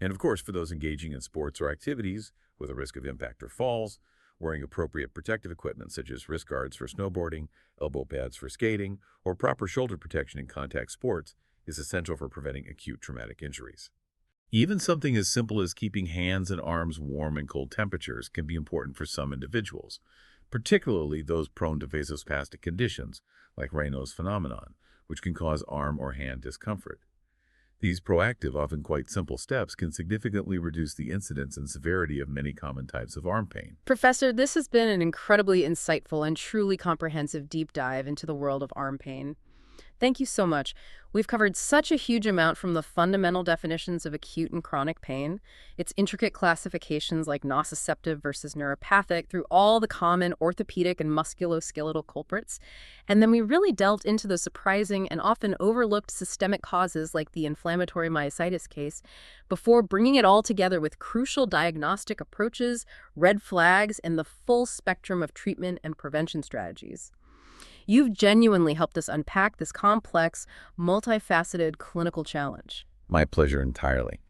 And of course, for those engaging in sports or activities with a risk of impact or falls, wearing appropriate protective equipment such as wrist guards for snowboarding, elbow pads for skating, or proper shoulder protection in contact sports is essential for preventing acute traumatic injuries. Even something as simple as keeping hands and arms warm in cold temperatures can be important for some individuals, particularly those prone to vasospastic conditions like Raynaud's phenomenon, which can cause arm or hand discomfort. These proactive, often quite simple steps can significantly reduce the incidence and severity of many common types of arm pain. Professor, this has been an incredibly insightful and truly comprehensive deep dive into the world of arm pain. Thank you so much. We've covered such a huge amount, from the fundamental definitions of acute and chronic pain, its intricate classifications like nociceptive versus neuropathic, through all the common orthopedic and musculoskeletal culprits. And then we really delved into the surprising and often overlooked systemic causes like the inflammatory myositis case, before bringing it all together with crucial diagnostic approaches, red flags, and the full spectrum of treatment and prevention strategies. You've genuinely helped us unpack this complex, multifaceted clinical challenge. My pleasure entirely.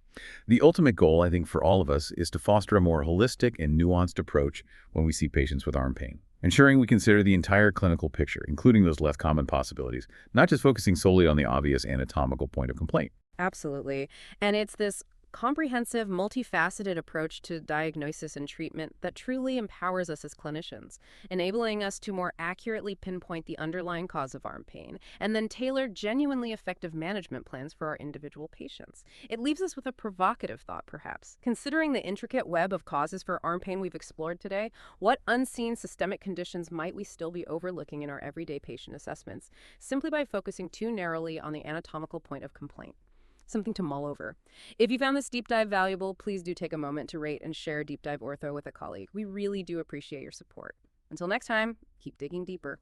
The ultimate goal, I think, for all of us is to foster a more holistic and nuanced approach when we see patients with arm pain, ensuring we consider the entire clinical picture, including those less common possibilities, not just focusing solely on the obvious anatomical point of complaint. Absolutely. And it's this comprehensive, multifaceted approach to diagnosis and treatment that truly empowers us as clinicians, enabling us to more accurately pinpoint the underlying cause of arm pain and then tailor genuinely effective management plans for our individual patients. It leaves us with a provocative thought, perhaps. Considering the intricate web of causes for arm pain we've explored today, what unseen systemic conditions might we still be overlooking in our everyday patient assessments, simply by focusing too narrowly on the anatomical point of complaint? Something to mull over. If you found this deep dive valuable, please do take a moment to rate and share Deep Dive Ortho with a colleague. We really do appreciate your support. Until next time, keep digging deeper.